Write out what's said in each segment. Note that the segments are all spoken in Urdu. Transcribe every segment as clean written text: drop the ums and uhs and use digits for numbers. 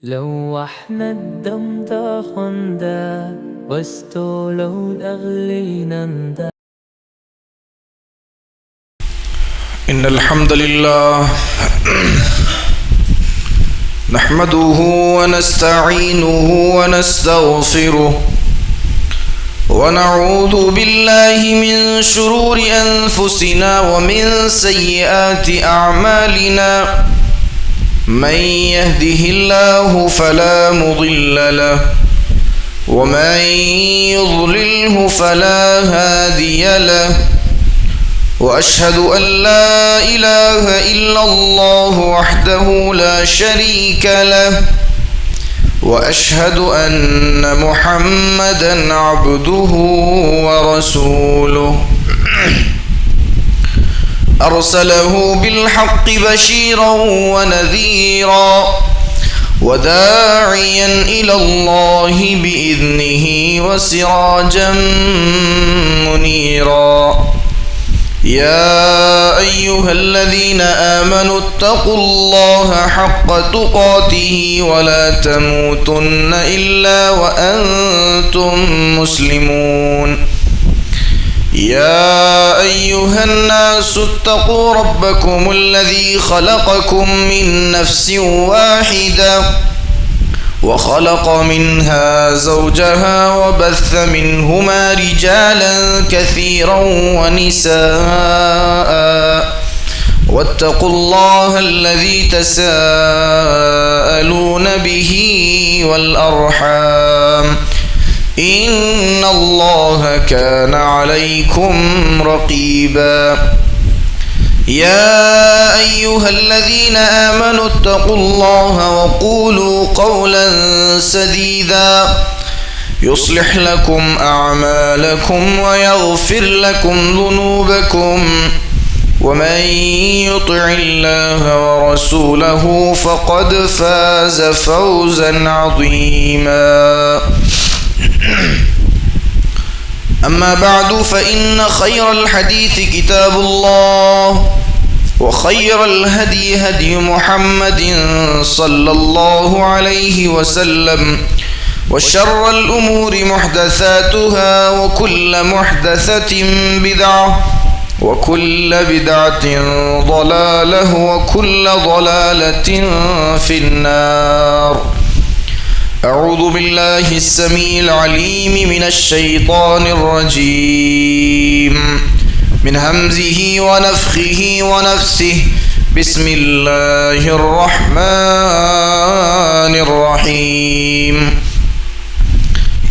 لوحنا الدم تاخندا واستولوا الأغلينا. إن الحمد لله نحمده ونستعينه ونستغفره ونعوذ بالله من شرور أنفسنا ومن سيئات أعمالنا. من يهده الله فلا مضل له ومن يضلله فلا هادي له. وأشهد أن لا إله إلا الله وحده لا شريك له وأشهد أن محمدًا عبده ورسوله أرسله بالحق بشيرا ونذيرا وداعيا إلى الله بإذنه وسراجا منيرا. يا أيها الذين آمنوا اتقوا الله حق تقاته ولا تموتن إلا وأنتم مسلمون. يا أيها الناس اتقوا ربكم الذي خلقكم من نفس واحدة وخلق منها زوجها وبث منهما رجالا كثيرا ونساء واتقوا الله الذي تساءلون به والأرحام إن الله كان عليكم رقيبا. يا أيها الذين آمنوا اتقوا الله وقولوا قولا سديدا يصلح لكم أعمالكم ويغفر لكم ذنوبكم ومن يطع الله ورسوله فقد فاز فوزا عظيما. أما بعد فإن خير الحديث كتاب الله وخير الهدي هدي محمد صلى الله عليه وسلم وشر الأمور محدثاتها وكل محدثة بدعة وكل بدعة ضلالة وكل ضلالة في النار. أعوذ بالله السميع العليم من الشيطان الرجيم من همزه ونفخه ونفسه. بسم الله الرحمن الرحيم.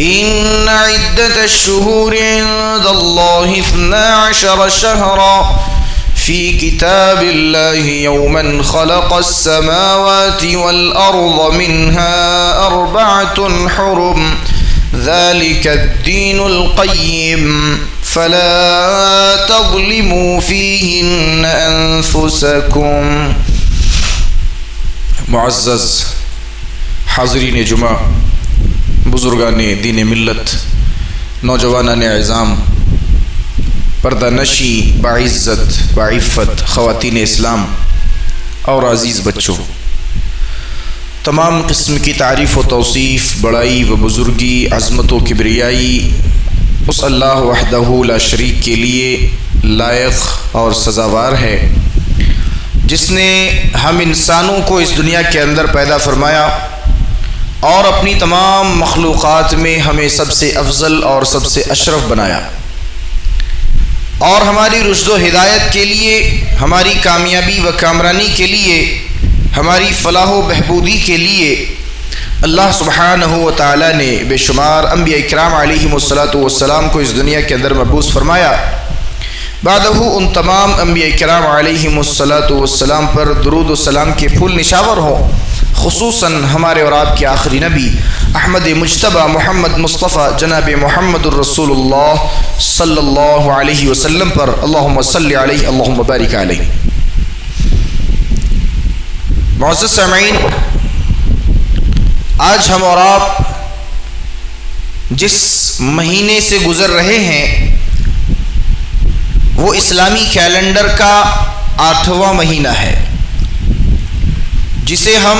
إن عدة الشهور عند الله 12 شهرا في كتاب الله يوما خلق السماوات والأرض منها 4 حرم ذلك الدين القيم فلا تظلموا فيهن أنفسكم. معزز حاضرین جمعہ، بزرگان دین ملت، نوجوانان عظام، پردہ نشی باعزت باعفت خواتین اسلام اور عزیز بچوں، تمام قسم کی تعریف و توصیف، بڑائی و بزرگی، عظمت و کبریائی اس اللہ وحدہ لا شریک کے لیے لائق اور سزاوار ہے، جس نے ہم انسانوں کو اس دنیا کے اندر پیدا فرمایا اور اپنی تمام مخلوقات میں ہمیں سب سے افضل اور سب سے اشرف بنایا، اور ہماری رشد و ہدایت کے لیے، ہماری کامیابی و کامرانی کے لیے، ہماری فلاح و بہبودی کے لیے اللہ سبحانہ و تعالی نے بے شمار انبیاء اکرام علیہم السلام کو اس دنیا کے اندر مبعوث فرمایا۔ بعدہ ان تمام انبیاء اکرام علیہم السلام پر درود و سلام کے پھول نشاور ہوں، خصوصاً ہمارے اور آپ کے آخری نبی احمد مجتبی محمد مصطفیٰ جناب محمد الرسول اللہ صلی اللہ علیہ وسلم پر۔ اللہم صلی علیہ اللہم بارک علیہ۔ معزز سامعین، آج ہم اور آپ جس مہینے سے گزر رہے ہیں وہ اسلامی کیلنڈر کا 8واں مہینہ ہے، جسے ہم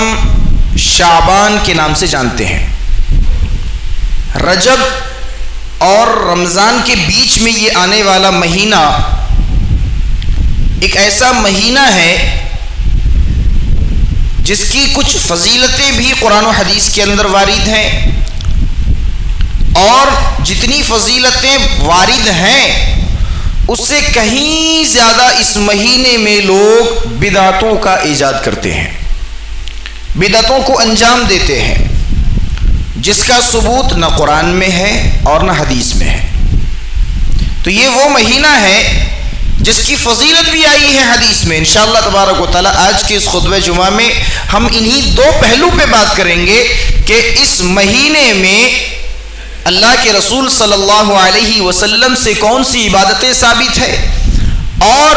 شعبان کے نام سے جانتے ہیں۔ رجب اور رمضان کے بیچ میں یہ آنے والا مہینہ ایک ایسا مہینہ ہے جس کی کچھ فضیلتیں بھی قرآن و حدیث کے اندر وارد ہیں، اور جتنی فضیلتیں وارد ہیں اس سے کہیں زیادہ اس مہینے میں لوگ بدعتوں کا ایجاد کرتے ہیں، بدعتوں کو انجام دیتے ہیں، جس کا ثبوت نہ قرآن میں ہے اور نہ حدیث میں ہے۔ تو یہ وہ مہینہ ہے جس کی فضیلت بھی آئی ہے حدیث میں۔ انشاءاللہ تبارک و تعالیٰ آج کے اس خطبہ جمعہ میں ہم انہی دو پہلو پہ بات کریں گے کہ اس مہینے میں اللہ کے رسول صلی اللہ علیہ وسلم سے کون سی عبادتیں ثابت ہے، اور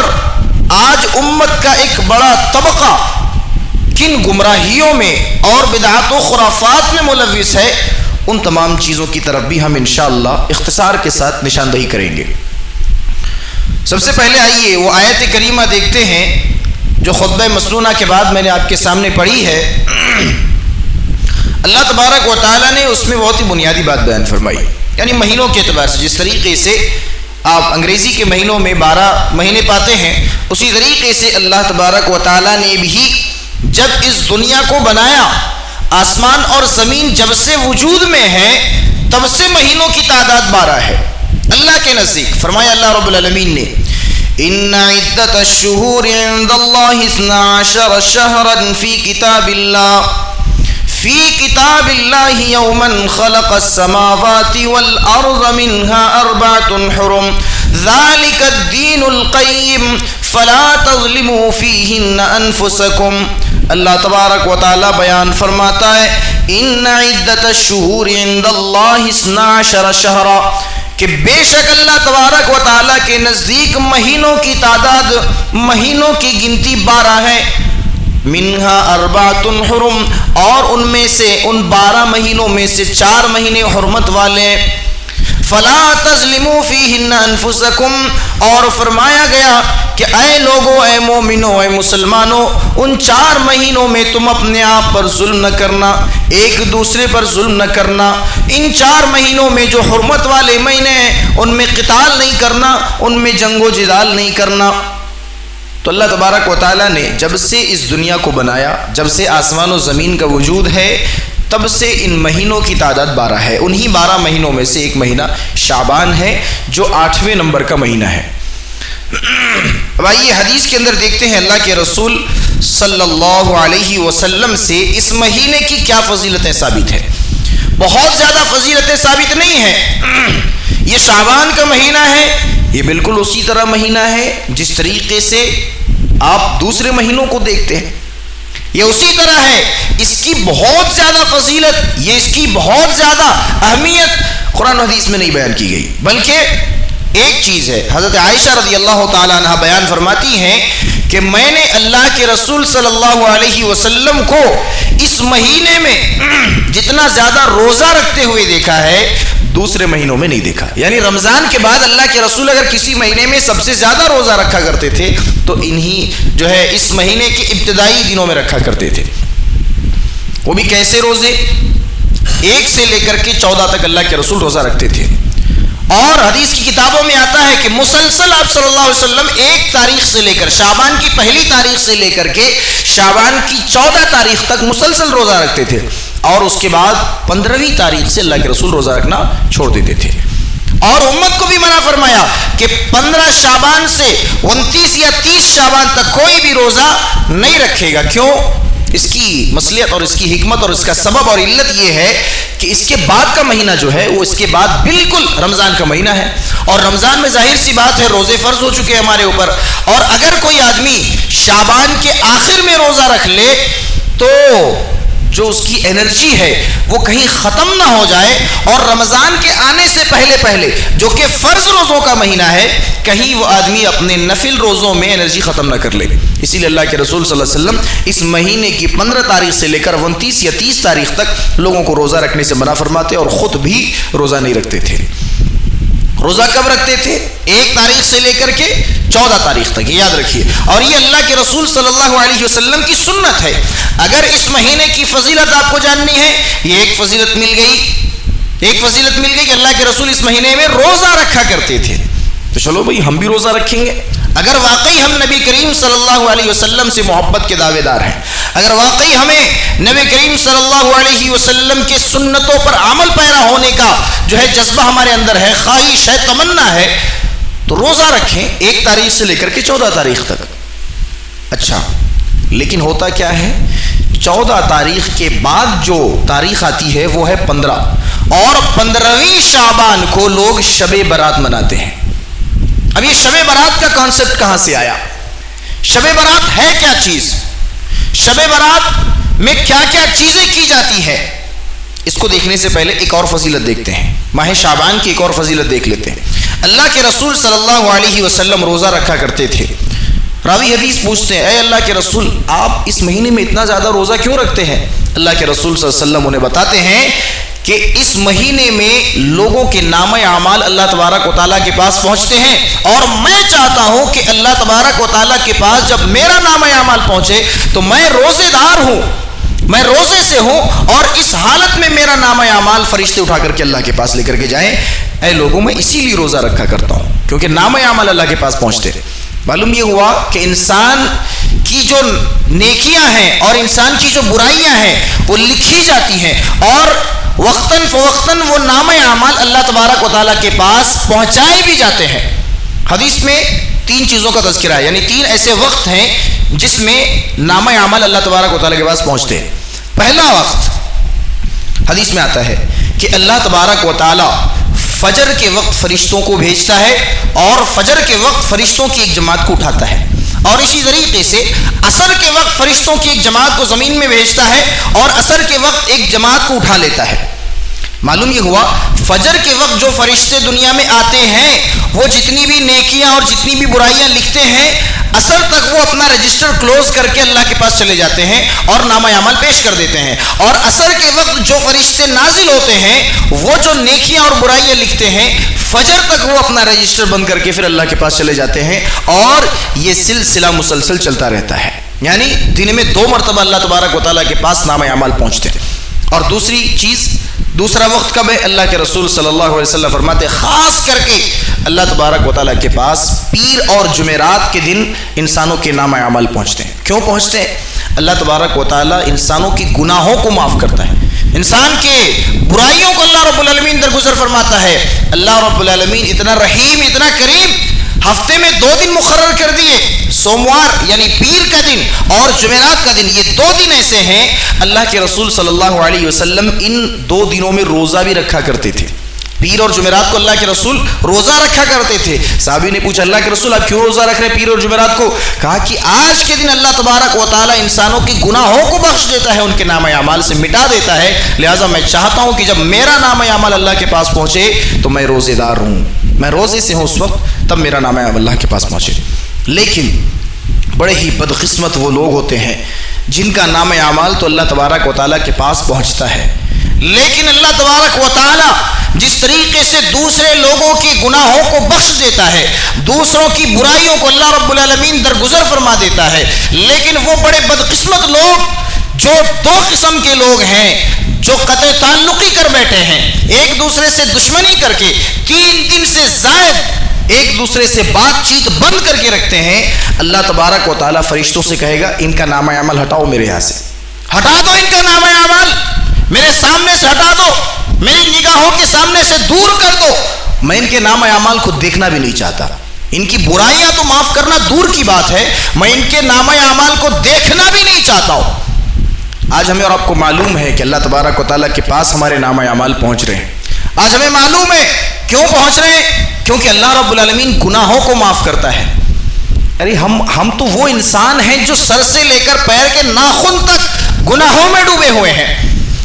آج امت کا ایک بڑا طبقہ کن گمراہیوں میں اور بدعات و خرافات میں ملوث ہے، ان تمام چیزوں کی طرف بھی ہم انشاءاللہ اختصار کے ساتھ نشاندہی کریں گے۔ سب سے پہلے آئیے وہ آیت کریمہ دیکھتے ہیں جو خطبہ مسنونہ کے بعد میں نے آپ کے سامنے پڑھی ہے۔ اللہ تبارک و تعالیٰ نے اس میں بہت ہی بنیادی بات بیان فرمائی، یعنی مہینوں کے اعتبار سے جس طریقے سے آپ انگریزی کے مہینوں میں 12 مہینے پاتے ہیں، اسی طریقے سے اللہ تبارک و تعالیٰ نے بھی جب اس دنیا کو بنایا، آسمان اور زمین جب سے وجود میں ہے تب سے مہینوں کی تعداد 12 ہے اللہ کے نزدیک۔ فرمایا اللہ رب العالمین نے ان عدت الشہور عند اللہ 12 شہرا فی کتاب اللہ یوما خلق السماوات والارض منها 4 حرم ذلك الدین القیم فلا تظلموا فیہن انفسکم۔ اللہ تبارک و تعالی بیان فرماتا ہے ان عدت الشہور عند اللہ 12 شہرا، کہ بے شک اللہ تبارک و تعالیٰ کے نزدیک مہینوں کی تعداد، مہینوں کی گنتی 12 ہے، منہا 4 حرم، اور ان میں سے ان 12 مہینوں میں سے 4 مہینے حرمت والے، فلا تظلموا فیہن انفسکم، اور فرمایا گیا کہ اے لوگو، اے مومنو، اے مسلمانوں، ان 4 مہینوں میں تم اپنے آپ پر ظلم نہ کرنا، ایک دوسرے پر ظلم نہ کرنا۔ ان 4 مہینوں میں جو حرمت والے مہینے ہیں ان میں قتال نہیں کرنا، ان میں جنگ و جدال نہیں کرنا۔ تو اللہ تبارک و تعالیٰ نے جب سے اس دنیا کو بنایا، جب سے آسمان و زمین کا وجود ہے، تب سے ان مہینوں کی تعداد 12 ہے۔ انہی 12 مہینوں میں سے ایک مہینہ شعبان ہے جو 8ویں نمبر کا مہینہ ہے۔ اب آئیے حدیث کے اندر دیکھتے ہیں اللہ کے رسول صلی اللہ علیہ وسلم سے اس مہینے کی کیا فضیلتیں ثابت ہیں۔ بہت زیادہ فضیلتیں ثابت نہیں ہیں۔ یہ شعبان کا مہینہ ہے، یہ بالکل اسی طرح مہینہ ہے جس طریقے سے آپ دوسرے مہینوں کو دیکھتے ہیں، یہ اسی طرح ہے۔ اس کی بہت زیادہ فضیلت، یہ اس کی بہت زیادہ اہمیت قرآن و حدیث میں نہیں بیان کی گئی، بلکہ ایک چیز ہے، حضرت عائشہ رضی اللہ تعالیٰ عنہ بیان فرماتی ہیں کہ میں نے اللہ کے رسول صلی اللہ علیہ وسلم کو اس مہینے میں جتنا زیادہ روزہ رکھتے ہوئے دیکھا ہے دوسرے مہینوں میں نہیں دیکھا۔ یعنی رمضان کے بعد اللہ کے رسول اگر کسی مہینے میں سب سے زیادہ روزہ رکھا کرتے تھے تو انہی جو ہے اس مہینے کے ابتدائی دنوں میں رکھا کرتے تھے۔ وہ بھی کیسے روزے؟ 1 سے لے کر کے 14 تک اللہ کے رسول روزہ رکھتے تھے، اور حدیث کی کتابوں میں آتا ہے کہ مسلسل آپ صلی اللہ علیہ وسلم 1 تاریخ سے لے کر شعبان کی پہلی تاریخ سے لے کر کے شعبان کی 14 تاریخ تک مسلسل روزہ رکھتے تھے، اور اس کے بعد 15ویں تاریخ سے اللہ کے رسول روزہ رکھنا چھوڑ دیتے تھے۔ اور امت کو بھی منع فرمایا کہ 15 شعبان سے 29 یا 30 شعبان تک کوئی بھی روزہ نہیں رکھے گا۔ کیوں؟ اس کی مصلحت اور اس کی حکمت اور اس کا سبب اور علت یہ ہے کہ اس کے بعد کا مہینہ جو ہے وہ اس کے بعد بالکل رمضان کا مہینہ ہے، اور رمضان میں ظاہر سی بات ہے روزے فرض ہو چکے ہیں ہمارے اوپر، اور اگر کوئی آدمی شعبان کے آخر میں روزہ رکھ لے تو جو اس کی انرجی ہے وہ کہیں ختم نہ ہو جائے، اور رمضان کے آنے سے پہلے پہلے جو کہ فرض روزوں کا مہینہ ہے کہیں وہ آدمی اپنے نفل روزوں میں انرجی ختم نہ کر لے۔ اسی لیے اللہ کے رسول صلی اللہ علیہ وسلم اس مہینے کی 15 تاریخ سے لے کر 29 یا 30 تاریخ تک لوگوں کو روزہ رکھنے سے منع فرماتے اور خود بھی روزہ نہیں رکھتے تھے۔ روزہ کب رکھتے تھے؟ 1 تاریخ سے لے کر کے 14 تاریخ تک، یاد رکھیے. اور یہ اللہ کے رسول صلی اللہ علیہ وسلم کی سنت ہے. اگر اس مہینے کی فضیلت آپ کو جاننی ہے، یہ ایک فضیلت مل گئی کہ اللہ کے رسول اس مہینے میں روزہ رکھا کرتے تھے. تو چلو بھائی ہم بھی روزہ رکھیں گے. اگر واقعی ہم نبی کریم صلی اللہ علیہ وسلم سے محبت کے دعوے دار ہیں، اگر واقعی ہمیں نبی کریم صلی اللہ علیہ وسلم کے سنتوں پر عمل پیرا ہونے کا جو ہے جذبہ ہمارے اندر ہے، خواہش ہے، تمنا ہے، تو روزہ رکھیں 1 تاریخ سے لے کر کے 14 تاریخ تک. اچھا، لیکن ہوتا کیا ہے، 14 تاریخ کے بعد جو تاریخ آتی ہے وہ ہے 15، اور 15ویں شعبان کو لوگ شب برات مناتے ہیں. اب یہ شب برات کا کانسیپٹ کہاں سے آیا؟ شب برات ہے کیا چیز؟ شب برات میں کیا کیا چیزیں کی جاتی ہے؟ اس کو دیکھنے سے پہلے ایک اور فضیلت دیکھتے ہیں. ماہ شعبان کی ایک اور فضیلت دیکھ لیتے ہیں. اللہ کے رسول صلی اللہ علیہ وسلم روزہ رکھا کرتے تھے. راوی حدیث پوچھتے ہیں، اے اللہ کے رسول، آپ اس مہینے میں اتنا زیادہ روزہ کیوں رکھتے ہیں؟ اللہ کے رسول صلی اللہ علیہ وسلم انہیں بتاتے ہیں کہ اس مہینے میں لوگوں کے نامہ اعمال اللہ تبارک و تعالیٰ کے پاس پہنچتے ہیں، اور میں چاہتا ہوں کہ اللہ تبارک و تعالیٰ کے پاس جب میرا نامہ اعمال پہنچے تو میں روزے دار ہوں، میں روزے سے ہوں، اور اس حالت میں میرا نامہ اعمال فرشتے اٹھا کر کے اللہ کے پاس لے کر کے جائیں. اے لوگوں، میں اسی لیے روزہ رکھا کرتا ہوں کیونکہ نامہ اعمال اللہ کے پاس پہنچتے. معلوم یہ ہوا کہ انسان کی جو نیکیاں ہیں اور انسان کی جو برائیاں ہیں وہ لکھی جاتی ہیں، اور وقتاً فوقتاً وہ نامہ اعمال اللہ تبارک و تعالیٰ کے پاس پہنچائے بھی جاتے ہیں. حدیث میں 3 چیزوں کا تذکرہ ہے، یعنی 3 ایسے وقت ہیں جس میں نامہ اعمال اللہ تبارک و تعالیٰ کے پاس پہنچتے ہیں. پہلا وقت حدیث میں آتا ہے کہ اللہ تبارک و تعالیٰ فجر کے وقت فرشتوں کو بھیجتا ہے، اور فجر کے وقت فرشتوں کی ایک جماعت کو اٹھاتا ہے، اور اسی طریقے سے عصر کے وقت فرشتوں کی ایک جماعت کو زمین میں بھیجتا ہے، اور عصر کے وقت ایک جماعت کو اٹھا لیتا ہے. معلوم یہ ہوا فجر کے وقت جو فرشتے دنیا میں آتے ہیں وہ جتنی بھی نیکیاں اور جتنی بھی برائیاں لکھتے ہیں، عصر تک وہ اپنا رجسٹر کلوز کر کے اللہ کے پاس چلے جاتے ہیں اور نامہ اعمال پیش کر دیتے ہیں. اور عصر کے وقت جو فرشتے نازل ہوتے ہیں وہ جو نیکیاں اور برائیاں لکھتے ہیں، فجر تک وہ اپنا رجسٹر بند کر کے پھر اللہ کے پاس چلے جاتے ہیں، اور یہ سلسلہ مسلسل چلتا رہتا ہے. یعنی دن میں 2 مرتبہ اللہ تبارک و تعالیٰ کے پاس نامہ اعمال پہنچتے ہیں. اور دوسرا وقت کب ہے؟ اللہ کے رسول صلی اللہ علیہ وسلم فرماتے ہیں خاص کر کے اللہ تبارک و تعالیٰ کے پاس پیر اور جمعرات کے دن انسانوں کے نامہ اعمال پہنچتے ہیں. کیوں پہنچتے ہیں؟ اللہ تبارک و تعالیٰ انسانوں کی گناہوں کو معاف کرتا ہے، انسان کے برائیوں کو اللہ رب العالمین درگزر فرماتا ہے. اللہ رب العالمین اتنا رحیم، اتنا کریم، ہفتے میں 2 دن مقرر کر دیے، سوموار یعنی پیر کا دن اور جمعرات کا دن. یہ 2 دن ایسے ہیں اللہ کے رسول صلی اللہ علیہ وسلم ان 2 دنوں میں روزہ بھی رکھا کرتے تھے. پیر اور جمعرات کو اللہ کے رسول روزہ رکھا کرتے تھے. صحابی نے پوچھا اللہ کے رسول آپ کیوں روزہ رکھ رہے ہیں پیر اور جمعرات کو؟ کہا کہ آج کے دن اللہ تبارک و تعالیٰ انسانوں کے گناہوں کو بخش دیتا ہے، ان کے نامہ اعمال سے مٹا دیتا ہے، لہٰذا میں چاہتا ہوں کہ جب میرا نامہ اعمال اللہ کے پاس پہنچے تو میں روزے دار ہوں، میں روزے سے ہوں اس وقت، تب میرا نامہ اعمال اللہ کے پاس پہنچے. لیکن بڑے ہی بدقسمت وہ لوگ ہوتے ہیں جن کا نامہ اعمال تو اللہ تبارک و تعالیٰ کے پاس پہنچتا ہے، لیکن اللہ تبارک و تعالیٰ جس طریقے سے دوسرے لوگوں کے گناہوں کو بخش دیتا ہے، دوسروں کی برائیوں کو اللہ رب العالمین درگزر فرما دیتا ہے، لیکن وہ بڑے بدقسمت لوگ جو 2 قسم کے لوگ ہیں جو قطع تعلقی کر بیٹھے ہیں، ایک دوسرے سے دشمنی کر کے 3 دن سے زائد ایک دوسرے سے بات چیت بند کر کے رکھتے ہیں. اللہ تبارک و تعالیٰ فرشتوں سے کہے گا ان کا نامہ اعمال ہٹاؤ، میرے یہاں سے ہٹا دو، ان کا نامہ اعمال میرے سامنے سے ہٹا دو، میری نگاہوں کے سامنے سے دور کر دو. میں ان کے نامہ اعمال کو دیکھنا بھی نہیں چاہتا، ان کی برائیاں تو معاف کرنا دور کی بات ہے، میں ان کے نامہ اعمال کو دیکھنا بھی نہیں چاہتا ہوں. آج ہمیں اور آپ کو معلوم ہے کہ اللہ تبارک و تعالیٰ کے پاس ہمارے نامہ اعمال پہنچ رہے ہیں. آج ہمیں معلوم ہے کیوں پہنچ رہے ہیں، کیونکہ اللہ رب العالمین گناہوں کو معاف کرتا ہے. ارے ہم تو وہ انسان ہیں جو سر سے لے کر پیر کے ناخن تک گناہوں میں ڈوبے ہوئے ہیں.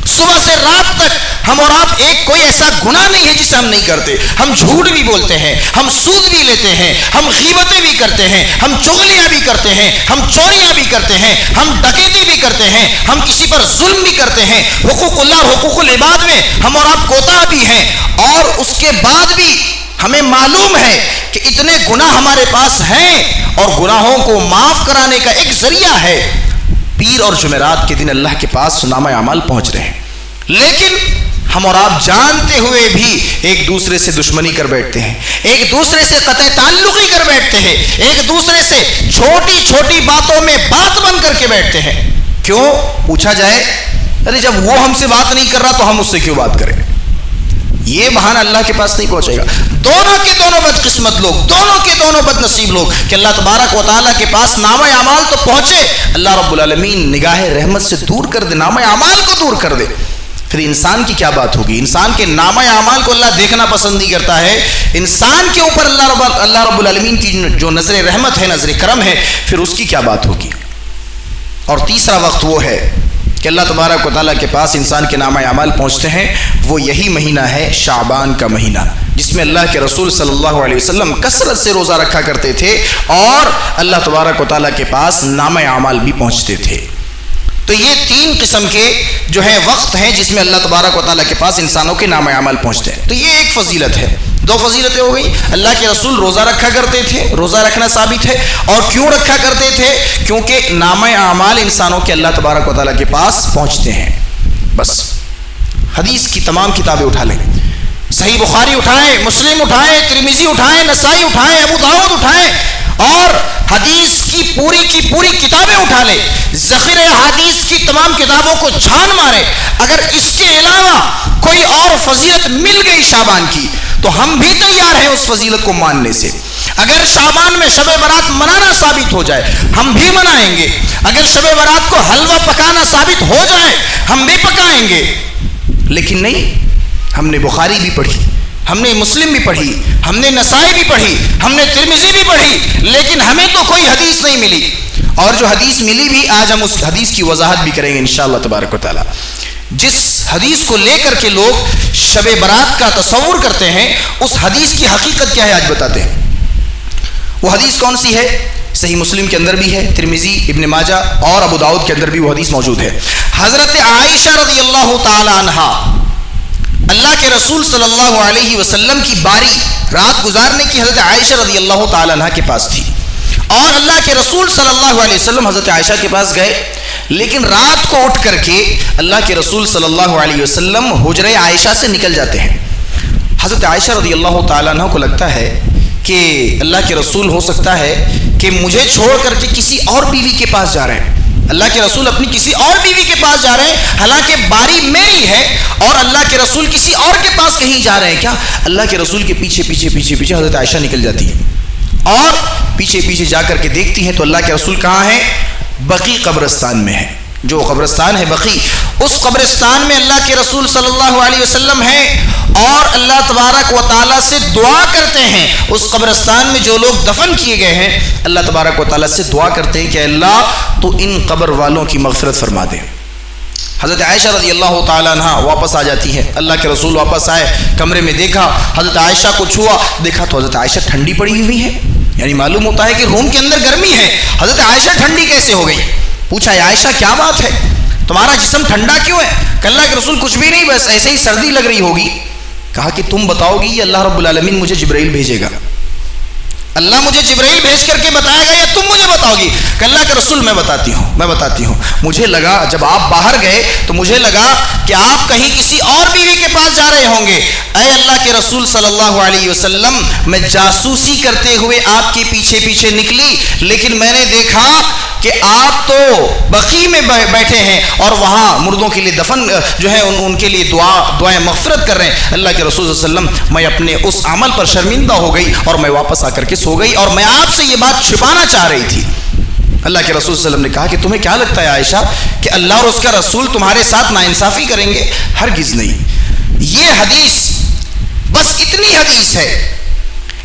صبح سے رات تک ہم اور آپ کوئی ایسا گناہ نہیں ہے جسے ہم نہیں کرتے. ہم جھوٹ بھی بولتے ہیں، ہم سود بھی لیتے ہیں، ہم غیبتیں بھی کرتے ہیں، ہم چغلیاں بھی کرتے ہیں، ہم چوریاں بھی کرتے ہیں، ہم ڈکیتی بھی کرتے ہیں، ہم کسی پر ظلم بھی کرتے ہیں. حقوق اللہ اور حقوق العباد میں ہم اور آپ کوتاہ بھی ہیں، اور اس کے بعد بھی ہمیں معلوم ہے کہ اتنے گناہ ہمارے پاس ہیں اور گناہوں کو معاف کرانے کا ایک ذریعہ ہے پیر اور جمعرات کے دن اللہ کے پاس نامہ اعمال پہنچ رہے ہیں، لیکن ہم اور آپ جانتے ہوئے بھی ایک دوسرے سے دشمنی کر بیٹھتے ہیں، ایک دوسرے سے قطع تعلقی کر بیٹھتے ہیں، ایک دوسرے سے چھوٹی چھوٹی باتوں میں بات بن کر کے بیٹھتے ہیں۔ کیوں؟ پوچھا جائے ارے جب وہ ہم سے بات نہیں کر رہا تو ہم اس سے کیوں بات کریں؟ یہ بہانہ اللہ کے پاس نہیں پہنچے گا۔ دونوں کے دونوں بدقسمت لوگ، دونوں کے دونوں بد نصیب لوگ کہ اللہ تبارک و تعالیٰ کے پاس نامہ اعمال تو پہنچے، اللہ رب العالمین نگاہ رحمت سے دور کر دے، نامہ اعمال کو دور کر دے، پھر انسان کی کیا بات ہوگی؟ انسان کے نامہ اعمال کو اللہ دیکھنا پسند نہیں کرتا ہے، انسان کے اوپر اللہ رب العالمین کی جو نظر رحمت ہے، نظر کرم ہے، پھر اس کی کیا بات ہوگی؟ اور تیسرا وقت وہ ہے کہ اللہ تبارک و تعالیٰ کے پاس انسان کے نامہ اعمال پہنچتے ہیں، وہ یہی مہینہ ہے شعبان کا مہینہ، جس میں اللہ کے رسول صلی اللہ علیہ وسلم کثرت سے روزہ رکھا کرتے تھے اور اللہ تبارک و تعالیٰ کے پاس نامہ اعمال بھی پہنچتے تھے۔ تو یہ تین قسم کے جو ہے وقت ہیں جس میں اللہ تبارک و تعالیٰ کے پاس انسانوں کے نامہ اعمال پہنچتے ہیں۔ تو یہ ایک فضیلت ہے، دو فضیلتیں ہو گئی۔ اللہ کے رسول روزہ رکھا کرتے تھے، روزہ رکھنا ثابت ہے، اور کیوں رکھا کرتے تھے؟ کیونکہ نامہ اعمال انسانوں کے اللہ تبارک و تعالیٰ کے پاس پہنچتے ہیں۔ بس حدیث کی تمام کتابیں اٹھا لیں، صحیح بخاری اٹھائیں، مسلم اٹھائیں، ترمذی اٹھائیں، نسائی اٹھائیں، ابو داؤد اٹھائیں، اور حدیث کی پوری کتابیں اٹھا لیں، ذخیرہ حدیث کی تمام کتابوں کو چھان مارے، اگر اس کے علاوہ کوئی اور فضیلت مل گئی شعبان کی تو ہم بھی تیار ہیں اس فضیلت کو ماننے سے۔ اگر شعبان میں شب برات منانا ثابت ہو جائے ہم بھی منائیں گے، اگر شب برات کو حلوہ پکانا ثابت ہو جائے ہم بھی پکائیں گے، لیکن نہیں، ہم نے بخاری بھی پڑھی، ہم نے مسلم بھی پڑھی، ہم نے نسائی بھی پڑھی، ہم نے ترمذی بھی پڑھی، لیکن ہمیں تو کوئی حدیث نہیں ملی، اور جو حدیث ملی بھی آج ہم اس حدیث کی وضاحت بھی کریں گے انشاءاللہ تبارک و تعالی۔ جس حدیث کو لے کر کے لوگ شب برات کا تصور کرتے ہیں اس حدیث کی حقیقت کیا ہے آج بتاتے ہیں۔ وہ حدیث کون سی ہے؟ صحیح مسلم کے اندر بھی ہے، ترمذی، ابن ماجہ اور ابو داؤد کے اندر بھی وہ حدیث موجود ہے۔ حضرت عائشہ رضی اللہ تعالی عنہا اللہ کے رسول صلی اللہ علیہ وسلم کی باری رات گزارنے کی حضرت عائشہ رضی اللہ تعالی عنہ کے پاس تھی، اور اللہ کے رسول صلی اللہ علیہ وسلم حضرت عائشہ کے پاس گئے، لیکن رات کو اٹھ کر کے اللہ کے رسول صلی اللہ علیہ وسلم حجرہ عائشہ سے نکل جاتے ہیں۔ حضرت عائشہ رضی اللہ تعالی عنہ کو لگتا ہے کہ اللہ کے رسول ہو سکتا ہے کہ مجھے چھوڑ کر کے کسی اور بیوی کے پاس جا رہے ہیں، اللہ کے رسول اپنی کسی اور بیوی کے پاس جا رہے ہیں، حالانکہ باری میری ہے اور اللہ کے رسول کسی اور کے پاس کہیں جا رہے ہیں کیا؟ اللہ کے رسول کے پیچھے حضرت عائشہ نکل جاتی ہے اور پیچھے جا کر کے دیکھتی ہیں تو اللہ کے رسول کہاں ہیں؟ بقی قبرستان میں ہے، جو قبرستان ہے بقی، اس قبرستان میں اللہ کے رسول صلی اللہ علیہ وسلم ہیں اور اللہ تبارک و تعالیٰ سے دعا کرتے ہیں۔ اس قبرستان میں جو لوگ دفن کیے گئے ہیں اللہ تبارک و تعالیٰ سے دعا کرتے ہیں کہ اللہ تو ان قبر والوں کی مغفرت فرما دے۔ حضرت عائشہ رضی اللہ تعالیٰ عنہ واپس آ جاتی ہے، اللہ کے رسول واپس آئے، کمرے میں دیکھا، حضرت عائشہ کو چھوا، دیکھا تو حضرت عائشہ ٹھنڈی پڑی ہوئی ہے، یعنی معلوم ہوتا ہے کہ روم کے اندر گرمی ہے، حضرت عائشہ ٹھنڈی کیسے ہو گئی؟ پوچھا عائشہ کیا بات ہے، تمہارا جسم ٹھنڈا کیوں ہے؟ کہ اللہ کے رسول کچھ بھی نہیں، بس ایسے ہی سردی لگ رہی ہوگی۔ کہا کہ تم بتاؤ گی یا اللہ رب العالمین مجھے جبرائیل بھیجے گا؟ اللہ مجھے جبرائیل بھیج کر کے بتائے گا یا تم مجھے بتاؤ گی؟ کہ اللہ کے رسول میں بتاتی ہوں۔ مجھے لگا جب آپ باہر گئے تو مجھے لگا کہ آپ کہیں کسی اور بیوی کے پاس جا رہے ہوں گے۔ اے اللہ کے رسول صلی اللہ علیہ وسلم، میں جاسوسی کرتے ہوئے آپ کے پیچھے نکلی، لیکن میں نے دیکھا کہ آپ تو بقی میں بیٹھے ہیں اور وہاں مردوں کے لیے دفن جو ہے ان کے لیے دعائیں مغفرت کر رہے ہیں۔ اللہ کے رسول صلی اللہ علیہ وسلم، میں اپنے اس عمل پر شرمندہ ہو گئی اور میں واپس آ کر کے سو گئی، اور میں آپ سے یہ بات چھپانا چاہ رہی تھی۔ اللہ کے رسول صلی اللہ علیہ وسلم نے کہا کہ تمہیں کیا لگتا ہے عائشہ کہ اللہ اور اس کا رسول تمہارے ساتھ ناانصافی کریں گے؟ ہرگز نہیں۔ یہ حدیث بس اتنی حدیث ہے،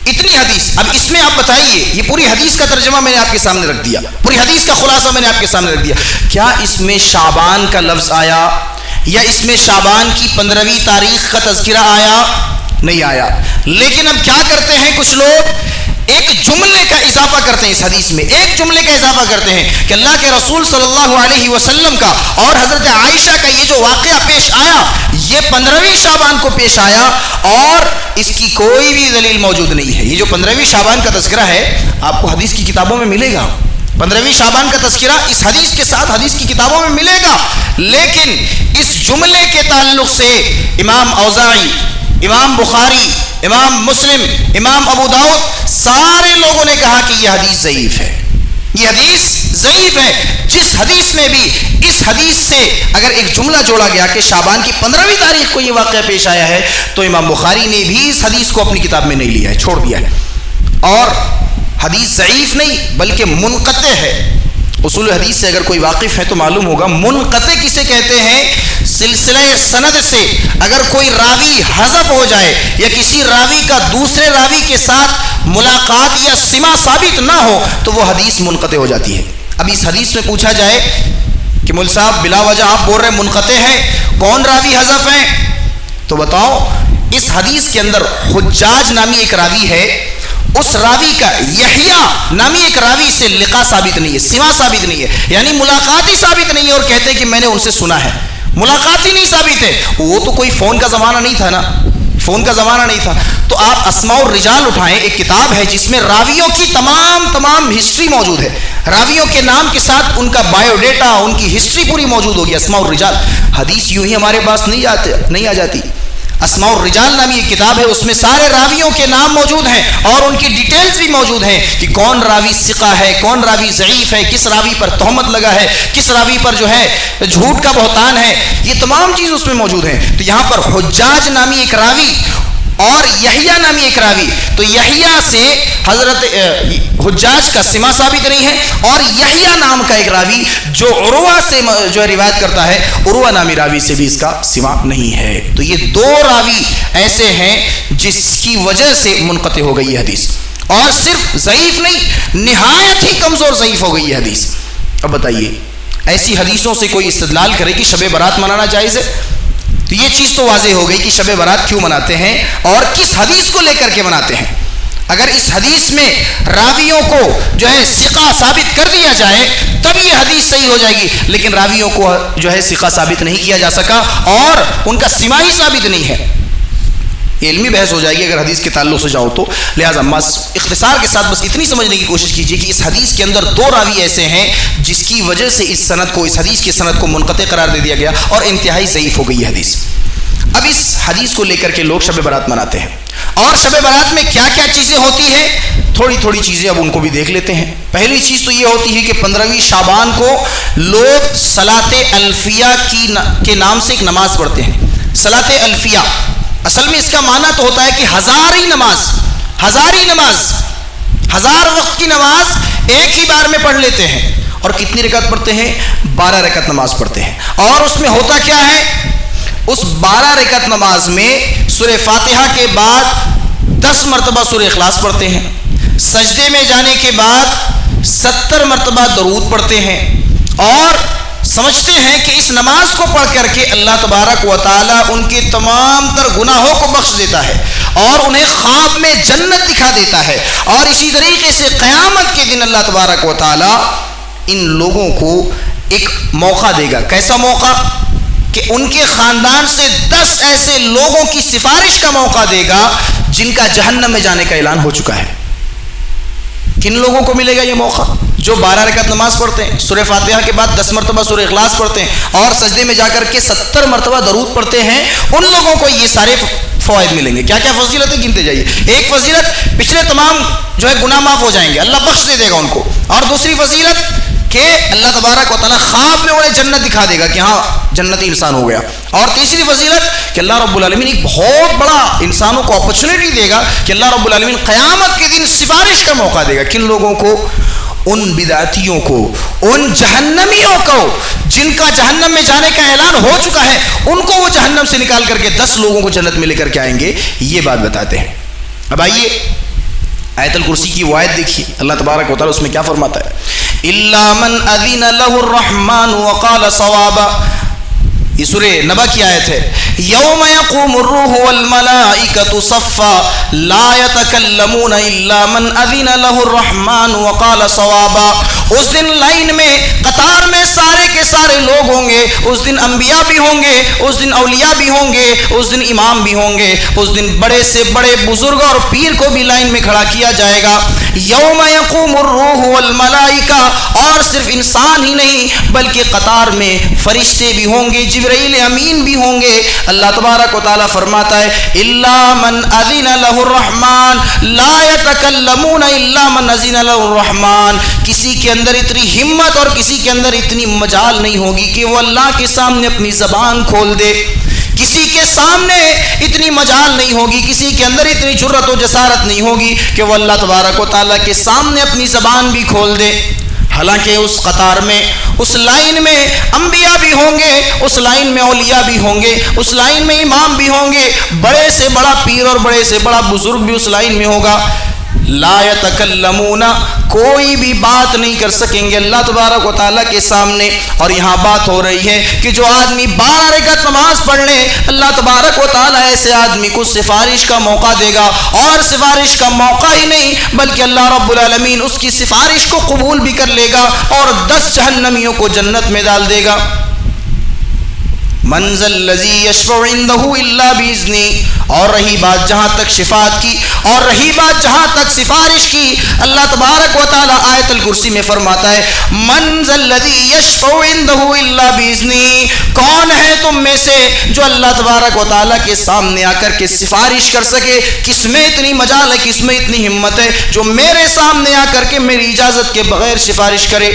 اتنی حدیث۔ اب اس میں آپ بتائیے، یہ پوری حدیث کا ترجمہ میں نے آپ کے سامنے رکھ دیا، پوری حدیث کا خلاصہ میں نے آپ کے سامنے رکھ دیا، کیا اس میں شعبان کا لفظ آیا یا اس میں شعبان کی 15ویں تاریخ کا تذکرہ آیا؟ نہیں آیا۔ لیکن اب کیا کرتے ہیں کچھ لوگ، ایک جملے کا اضافہ کرتے ہیں اس حدیث میں، ایک جملے کا اضافہ کرتے ہیں کہ اللہ کے رسول صلی اللہ علیہ وسلم کا اور حضرت عائشہ کا یہ جو واقعہ پیش آیا، یہ 15ویں شعبان کو پیش آیا اور اس کی کوئی بھی دلیل موجود نہیں ہے. یہ جو 15ویں شعبان کا تذکرہ ہے آپ کو حدیث کی کتابوں میں ملے گا. 15ویں شعبان کا تذکرہ اس حدیث کے ساتھ حدیث کی کتابوں میں ملے گا, لیکن اس جملے کے تعلق سے امام اوزاعی, امام بخاری, امام مسلم, امام ابو داؤد سارے لوگوں نے کہا کہ یہ حدیث ضعیف ہے. یہ حدیث ضعیف ہے. جس حدیث میں بھی اس حدیث سے اگر ایک جملہ جوڑا گیا کہ شعبان کی 15ویں تاریخ کو یہ واقعہ پیش آیا ہے, تو امام بخاری نے بھی اس حدیث کو اپنی کتاب میں نہیں لیا ہے, چھوڑ دیا ہے. اور حدیث ضعیف نہیں بلکہ منقطع ہے. اصول حدیث سے اگر کوئی واقف ہے تو معلوم ہوگا منقطع کسے کہتے ہیں. سلسلہ سند سے اگر کوئی راوی حذف ہو جائے یا کسی راوی کا دوسرے راوی کے ساتھ ملاقات یا سماع ثابت نہ ہو تو وہ حدیث منقطع ہو جاتی ہے. اب اس حدیث میں پوچھا جائے کہ مول صاحب بلا وجہ آپ بول رہے ہیں منقطع ہے, کون راوی حذف ہیں؟ تو بتاؤ, اس حدیث کے اندر حجاج نامی ایک راوی ہے, اس راوی کا یحییٰ نامی ایک راوی سے لقاء ثابت نہیں ہے, سماع ثابت نہیں ہے, یعنی ملاقات ہی ثابت نہیں ہے, اور کہتے ہیں کہ میں نے ان سے سنا ہے. ملاقات ہی نہیں ثابت ہے. وہ تو کوئی فون کا زمانہ نہیں تھا نا, فون کا زمانہ نہیں تھا. تو آپ اسماء الرجال اٹھائیں, ایک کتاب ہے جس میں راویوں کی تمام ہسٹری موجود ہے, راویوں کے نام کے ساتھ ان کا بایو ڈیٹا, ان کی ہسٹری پوری موجود ہوگی. اسماء الرجال حدیث یوں ہی ہمارے پاس نہیں آ جاتی. اسماء الرجال نامی ایک کتاب ہے, اس میں سارے راویوں کے نام موجود ہیں اور ان کی ڈیٹیلز بھی موجود ہیں کہ کون راوی ثقہ ہے, کون راوی ضعیف ہے, کس راوی پر تہمت لگا ہے, کس راوی پر جو ہے جھوٹ کا بہتان ہے. یہ تمام چیز اس میں موجود ہیں. تو یہاں پر حجاج نامی ایک راوی اور یحییٰ نامی ایک راوی, تو یحییٰ سے حضرت حجاج کا سماع ثابت نہیں ہے, اور یحییٰ نام کا ایک راوی جو عروہ سے جو ہے روایت کرتا ہے, عروہ نامی راوی سے بھی اس کا سماع نہیں ہے. تو یہ دو راوی ایسے ہیں جس کی وجہ سے منقطع ہو گئی یہ حدیث, اور صرف ضعیف نہیں نہایت ہی کمزور ضعیف ہو گئی یہ حدیث. اب بتائیے ایسی حدیثوں سے کوئی استدلال کرے کہ شب برات منانا جائز ہے, تو یہ چیز تو واضح ہو گئی کہ شب برات کیوں مناتے ہیں اور کس حدیث کو لے کر کے مناتے ہیں. اگر اس حدیث میں راویوں کو جو ہے ثقہ ثابت کر دیا جائے تب یہ حدیث صحیح ہو جائے گی, لیکن راویوں کو جو ہے ثقہ ثابت نہیں کیا جا سکا اور ان کا سماع ہی ثابت نہیں ہے. یہ علمی بحث ہو جائے گی اگر حدیث کے تعلق سے جاؤ تو. لہٰذا اختصار کے ساتھ بس اتنی سمجھنے کی کوشش کیجیے کہ اس حدیث کے اندر دو راوی ایسے ہیں جس کی وجہ سے اس حدیث کی سند کو منقطع قرار دے دیا گیا اور انتہائی ضعیف ہو گئی یہ حدیث. اب اس حدیث کو لے کر کے لوگ شب برات مناتے ہیں, اور شب برات میں کیا کیا چیزیں ہوتی ہیں تھوڑی چیزیں اب ان کو بھی دیکھ لیتے ہیں. پہلی چیز تو یہ ہوتی ہے کہ 15ویں شعبان کو لوگ صلاۃ الفیہ کے نام سے ایک نماز پڑھتے ہیں. صلاۃ الفیہ اصل میں اس کا معنی تو ہوتا ہے کہ ہزاری نماز, ہزار وقت کی نماز ایک ہی بار میں پڑھ لیتے ہیں. اور کتنی رکعت پڑھتے ہیں؟ 12 رکعت نماز پڑھتے ہیں. اور اس میں ہوتا کیا ہے, اس 12 رکعت نماز میں سورہ فاتحہ کے بعد 10 مرتبہ سورہ اخلاص پڑھتے ہیں, سجدے میں جانے کے بعد 70 مرتبہ درود پڑھتے ہیں, اور سمجھتے ہیں کہ اس نماز کو پڑھ کر کے اللہ تبارک و تعالیٰ ان کے تمام تر گناہوں کو بخش دیتا ہے اور انہیں خواب میں جنت دکھا دیتا ہے. اور اسی طریقے سے قیامت کے دن اللہ تبارک و تعالیٰ ان لوگوں کو ایک موقع دے گا. کیسا موقع؟ کہ ان کے خاندان سے 10 ایسے لوگوں کی سفارش کا موقع دے گا جن کا جہنم میں جانے کا اعلان ہو چکا ہے. کن لوگوں کو ملے گا یہ موقع؟ جو 12 رکعت نماز پڑھتے ہیں, سورہ فاتحہ کے بعد 10 مرتبہ سورہ اخلاص پڑھتے ہیں اور سجدے میں جا کر کے 70 مرتبہ درود پڑھتے ہیں. ان لوگوں کو یہ سارے فوائد ملیں گے. کیا کیا فضیلتیں گنتے جائیے. ایک فضیلت پچھلے تمام جو ہے گناہ معاف ہو جائیں گے, اللہ بخش دے گا ان کو. اور دوسری فضیلت کہ اللہ تبارک و تعالیٰ خواب میں انہیں جنت دکھا دے گا کہ ہاں جنتی انسان ہو گیا. اور تیسری فضیلت کہ اللہ رب العالمین ایک بہت بڑا انسانوں کو اپرچونیٹی دے گا کہ اللہ رب العالمین قیامت کے دن سفارش کا موقع دے گا. کن لوگوں کو؟ ان بدعتیوں کو, ان جہنمیوں کو جن کا جہنم میں جانے کا اعلان ہو چکا ہے, ان کو وہ جہنم سے نکال کر کے 10 لوگوں کو جنت میں لے کر کے آئیں گے. یہ بات بتاتے ہیں. اب آئیے آیت الکرسی کی وہ آیت دیکھیے, اللہ تبارک و تعالیٰ اس میں کیا فرماتا ہے. الا من اذن له الرحمن وقال صوابا. یہ سورہ نبا کی آیت ہے. یوم یقوم الروح والملائکۃ صفا لا یتکلمون الا من اذن له الرحمن وقال صوابا. اس دن لائن میں قطار میں سارے کے سارے لوگ ہوں گے. اس دن انبیاء بھی ہوں گے, اس دن اولیاء بھی ہوں گے, اس دن امام بھی ہوں گے, اس دن بڑے سے بڑے بزرگ اور پیر کو بھی لائن میں کھڑا کیا جائے گا. یوم یقوم الروح والملائکہ, اور صرف انسان ہی نہیں بلکہ قطار میں فرشتے بھی ہوں گے, جبرائیل امین بھی ہوں گے. اللہ تبارک و تعالیٰ فرماتا ہے الا من اذن له الرحمن لا يتكلمون الا من اذن له الرحمن. کسی کے اندر اتنی ہمت اور کسی کے اندر اتنی مجال نہیں ہوگی کہ وہ اللہ کے سامنے اپنی زبان کھول دے. کسی کے سامنے اتنی مجال نہیں ہوگی, کسی کے اندر اتنی جرأت و جسارت نہیں ہوگی کہ وہ اللہ تبارک و تعالیٰ کے سامنے اپنی زبان بھی کھول دے. حالانکہ اس قطار میں, اس لائن میں انبیاء بھی ہوں گے, اس لائن میں اولیاء بھی ہوں گے, اس لائن میں امام بھی ہوں گے, بڑے سے بڑا پیر اور بڑے سے بڑا بزرگ بھی اس لائن میں ہوگا. لا یتکلمون, کوئی بھی بات نہیں کر سکیں گے اللہ تبارک و تعالیٰ کے سامنے. اور یہاں بات ہو رہی ہے کہ جو آدمی 12 رکعت نماز پڑھ لے, اللہ تبارک و تعالیٰ ایسے آدمی کو سفارش کا موقع دے گا, اور سفارش کا موقع ہی نہیں بلکہ اللہ رب العالمین اس کی سفارش کو قبول بھی کر لے گا اور 10 جہنمیوں کو جنت میں ڈال دے گا. من ذا الذی یشفع عنده الا باذنہ. اور رہی بات جہاں تک شفاعت کی, اور رہی بات جہاں تک سفارش کی, اللہ تبارک و تعالیٰ آیت الکرسی میں فرماتا ہے من ذا الذی یشفع عنده الا باذنہ. کون ہے تم میں سے جو اللہ تبارک و تعالیٰ کے سامنے آ کر کے سفارش کر سکے؟ کس میں اتنی مجال ہے, کس میں اتنی ہمت ہے جو میرے سامنے آ کر کے میری اجازت کے بغیر سفارش کرے؟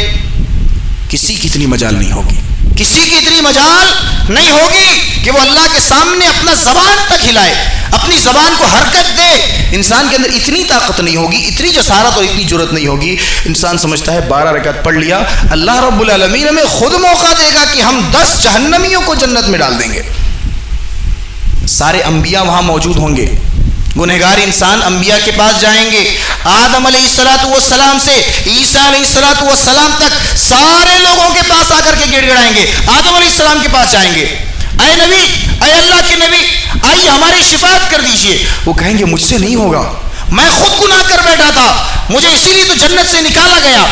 کسی کی اتنی مجال نہیں ہوگی, کسی کی اتنی مجال نہیں ہوگی کہ وہ اللہ کے سامنے اپنا زبان تک ہلائے, اپنی زبان کو حرکت دے. انسان کے اندر اتنی طاقت نہیں ہوگی, اتنی جسارت اور اتنی جرأت نہیں ہوگی. انسان سمجھتا ہے 12 رکعت پڑھ لیا, اللہ رب العالمین ہمیں خود موقع دے گا کہ ہم 10 جہنمیوں کو جنت میں ڈال دیں گے. سارے انبیاء وہاں موجود ہوں گے, گنہگار انسان انبیاء کے پاس جائیں گے. آدم علیہ السلام سے عیسیٰ علیہ السلام تک سارے لوگوں کے پاس آ کر کے گڑ گڑائیں گے. آدم علیہ السلام کے پاس جائیں گے, اے نبی, اے اللہ کے نبی, آئیے ہماری شفاعت کر دیجئے. وہ کہیں گے مجھ سے نہیں ہوگا, میں خود گناہ کر بیٹھا تھا, مجھے اسی لیے تو جنت سے نکالا گیا.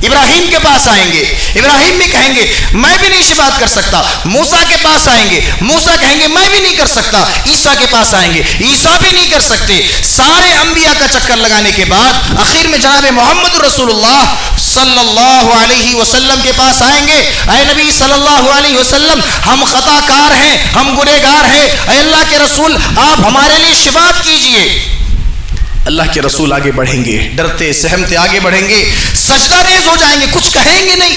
ابراہیم کے پاس آئیں گے, ابراہیم بھی کہیں گے میں بھی نہیں شفاعت کر سکتا. موسیٰ کے پاس آئیں گے, موسیٰ کہیں گے میں بھی نہیں کر سکتا. عیسیٰ کے پاس آئیں گے, عیسیٰ بھی نہیں کر سکتے. سارے انبیاء کا چکر لگانے کے بعد آخر میں جناب محمد رسول اللہ صلی اللہ علیہ وسلم کے پاس آئیں گے. اے نبی صلی اللہ علیہ وسلم, ہم خطا کار ہیں, ہم گنہگار ہیں, اے اللہ کے رسول آپ ہمارے لیے شفاعت کیجئے. اللہ کے رسول آگے بڑھیں گے, ڈرتے سہمتے آگے بڑھیں گے, سجدہ ریز ہو جائیں گے, کچھ کہیں گے نہیں.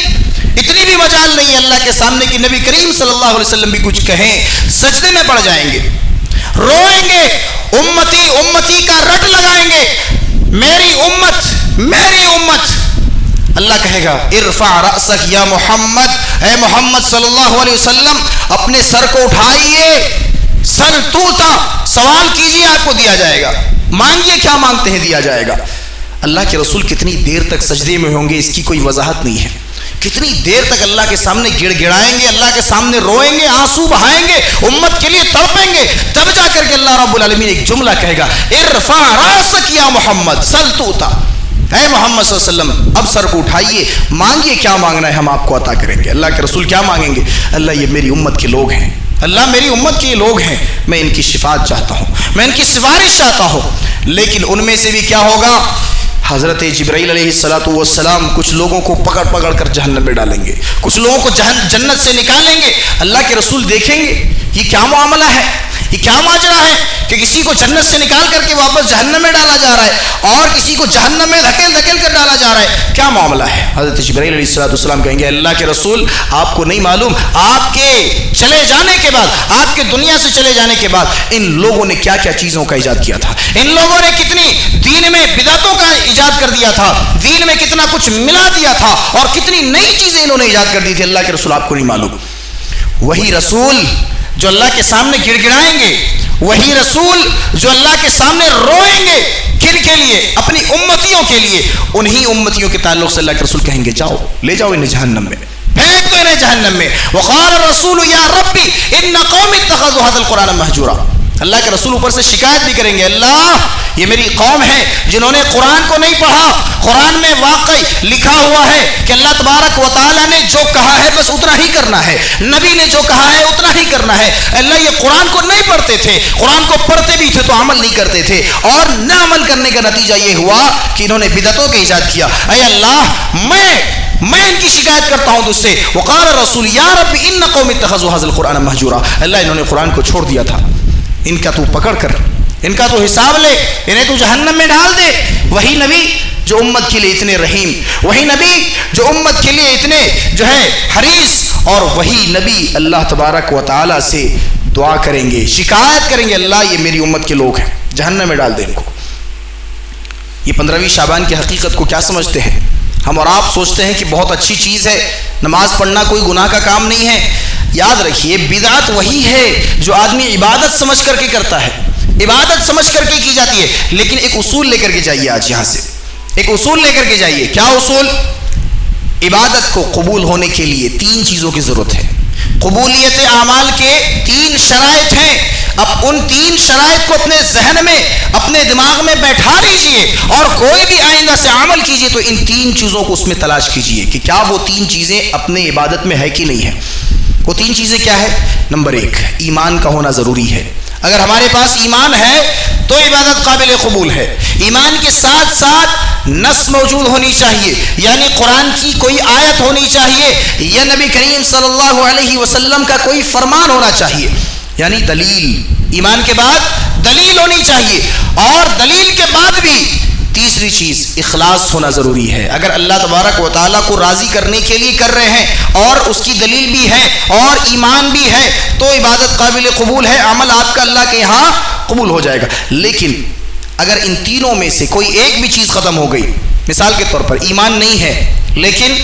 اتنی بھی مجال نہیں ہے اللہ کے سامنے کہ نبی کریم صلی اللہ علیہ وسلم بھی کچھ کہیں, سجدے میں پڑ جائیں گے, روئیں گے, امتی امتی کا رٹ لگائیں گے, میری امت میری امت. اللہ کہے گا ارفع رأسک یا محمد, اے محمد صلی اللہ علیہ وسلم اپنے سر کو اٹھائیے, سل توتا, سوال کیجئے آپ کو دیا جائے گا, مانگیے کیا مانگتے ہیں دیا جائے گا. اللہ کے رسول کتنی دیر تک سجدے میں ہوں گے اس کی کوئی وضاحت نہیں ہے. کتنی دیر تک اللہ کے سامنے گڑ گڑائیں گے, اللہ کے سامنے روئیں گے, آنسو بہائیں گے, امت کے لیے تڑپیں گے. تب جا کر کے اللہ رب العالمین ایک جملہ کہے گا ارفع رأسک یا محمد سل توتا, اے محمد صلی اللہ علیہ وسلم اب سر کو اٹھائیے, مانگیے کیا مانگنا ہے ہم آپ کو عطا کریں گے. اللہ کے رسول کیا مانگیں گے؟ اللہ یہ میری امت کے لوگ ہیں, اللہ میری امت کے لوگ ہیں, میں ان کی شفاعت چاہتا ہوں, میں ان کی سفارش چاہتا ہوں. لیکن ان میں سے بھی کیا ہوگا؟ حضرت جبرائیل علیہ السلام کچھ لوگوں کو پکڑ پکڑ کر جہنم میں ڈالیں گے, کچھ لوگوں کو جنت سے نکالیں گے. اللہ کے رسول دیکھیں گے یہ کیا معاملہ ہے, یہ کیا ماجرا ہے کہ کسی کو جنت سے نکال کر کے واپس جہنم میں ڈالا جا رہا ہے اور کسی کو جہنم میں دھکیل دھکیل کر ڈالا جا رہا ہے, کیا معاملہ ہے؟ حضرت جبرائیل علیہ السلام کہیں گے اللہ کے رسول آپ کو نہیں معلوم, آپ کے چلے جانے کے بعد, آپ کے دنیا سے چلے جانے کے بعد ان لوگوں نے کیا کیا چیزوں کا ایجاد کیا تھا, ان لوگوں نے کتنی دین میں بدعتوں کا ایجاد کر دیا تھا, دین میں کتنا کچھ ملا دیا تھا اور کتنی نئی چیزیں انہوں نے ایجاد کر دی تھی. اللہ کے رسول آپ کو نہیں معلوم. وہی رسول جو اللہ کے سامنے گڑ گڑائیں گے, وہی رسول جو اللہ کے سامنے روئیں گے, کن کے لیے؟ اپنی امتیوں کے لیے. انہی امتیوں کے تعلق سے اللہ کے رسول کہیں گے جاؤ لے جاؤ انہیں جہنم میں, پھینک دو انہیں جہنم میں. وقال الرسول یا ربی ان قوم اتخذوا هذا القرآن مہجورا. اللہ کے رسول اوپر سے شکایت بھی کریں گے، اللہ یہ میری قوم ہے جنہوں نے قرآن کو نہیں پڑھا، قرآن میں واقعی لکھا ہوا ہے کہ اللہ تبارک و تعالیٰ نے جو کہا ہے بس اتنا ہی کرنا ہے، نبی نے جو کہا ہے اتنا ہی کرنا ہے۔ اللہ یہ قرآن کو نہیں پڑھتے تھے، قرآن کو پڑھتے بھی تھے تو عمل نہیں کرتے تھے، اور نہ عمل کرنے کا نتیجہ یہ ہوا کہ انہوں نے بدعتوں کا ایجاد کیا۔ اے اللہ میں ان کی شکایت کرتا ہوں تجھ سے۔ وقال الرسول یا رب ان قوم اتخذوا هذا القرآن مہجورا، اللہ انہوں نے قرآن کو چھوڑ دیا تھا، ان کا تو پکڑ کر، ان کا تو حساب لے، انہیں تو جہنم میں ڈال دے۔ وہی نبی جو امت کے لیے اتنے رحیم، وہی نبی جو امت کے لیے اتنے جو ہے حریص، اور وہی نبی اللہ تبارک و تعالیٰ سے دعا کریں گے، شکایت کریں گے، اللہ یہ میری امت کے لوگ ہیں، جہنم میں ڈال دے ان کو۔ یہ 15ویں شعبان کی حقیقت کو کیا سمجھتے ہیں؟ ہم اور آپ سوچتے ہیں کہ بہت اچھی چیز ہے، نماز پڑھنا کوئی گناہ کا کام نہیں ہے۔ یاد رکھیے بدعت وہی ہے جو آدمی عبادت سمجھ کر کے کرتا ہے، عبادت سمجھ کر کے کی جاتی ہے، لیکن ایک اصول لے کر کے جائیے، آج یہاں سے ایک اصول لے کر کے جائیے۔ کیا اصول؟ عبادت کو قبول ہونے کے لیے 3 چیزوں کی ضرورت ہے۔ قبولیت اعمال کے 3 شرائط ہیں۔ اب ان 3 شرائط کو اپنے ذہن میں، اپنے دماغ میں بیٹھا لیجئے، اور کوئی بھی آئندہ سے عمل کیجئے تو ان 3 چیزوں کو اس میں تلاش کیجئے کہ کیا وہ 3 چیزیں اپنے عبادت میں ہے کہ نہیں ہے۔ وہ 3 چیزیں کیا ہے؟ نمبر 1 ایمان کا ہونا ضروری ہے۔ اگر ہمارے پاس ایمان ہے تو عبادت قابل قبول ہے۔ ایمان کے ساتھ ساتھ نص موجود ہونی چاہیے، یعنی قرآن کی کوئی آیت ہونی چاہیے یا نبی کریم صلی اللہ علیہ وسلم کا کوئی فرمان ہونا چاہیے، یعنی دلیل۔ ایمان کے بعد دلیل ہونی چاہیے، اور دلیل کے بعد بھی تیسری چیز اخلاص ہونا ضروری ہے۔ اگر اللہ تبارک و تعالیٰ کو راضی کرنے کے لیے کر رہے ہیں اور اس کی دلیل بھی ہے اور ایمان بھی ہے تو عبادت قابل قبول ہے، عمل آپ کا اللہ کے یہاں قبول ہو جائے گا۔ لیکن اگر ان تینوں میں سے کوئی ایک بھی چیز ختم ہو گئی، مثال کے طور پر ایمان نہیں ہے لیکن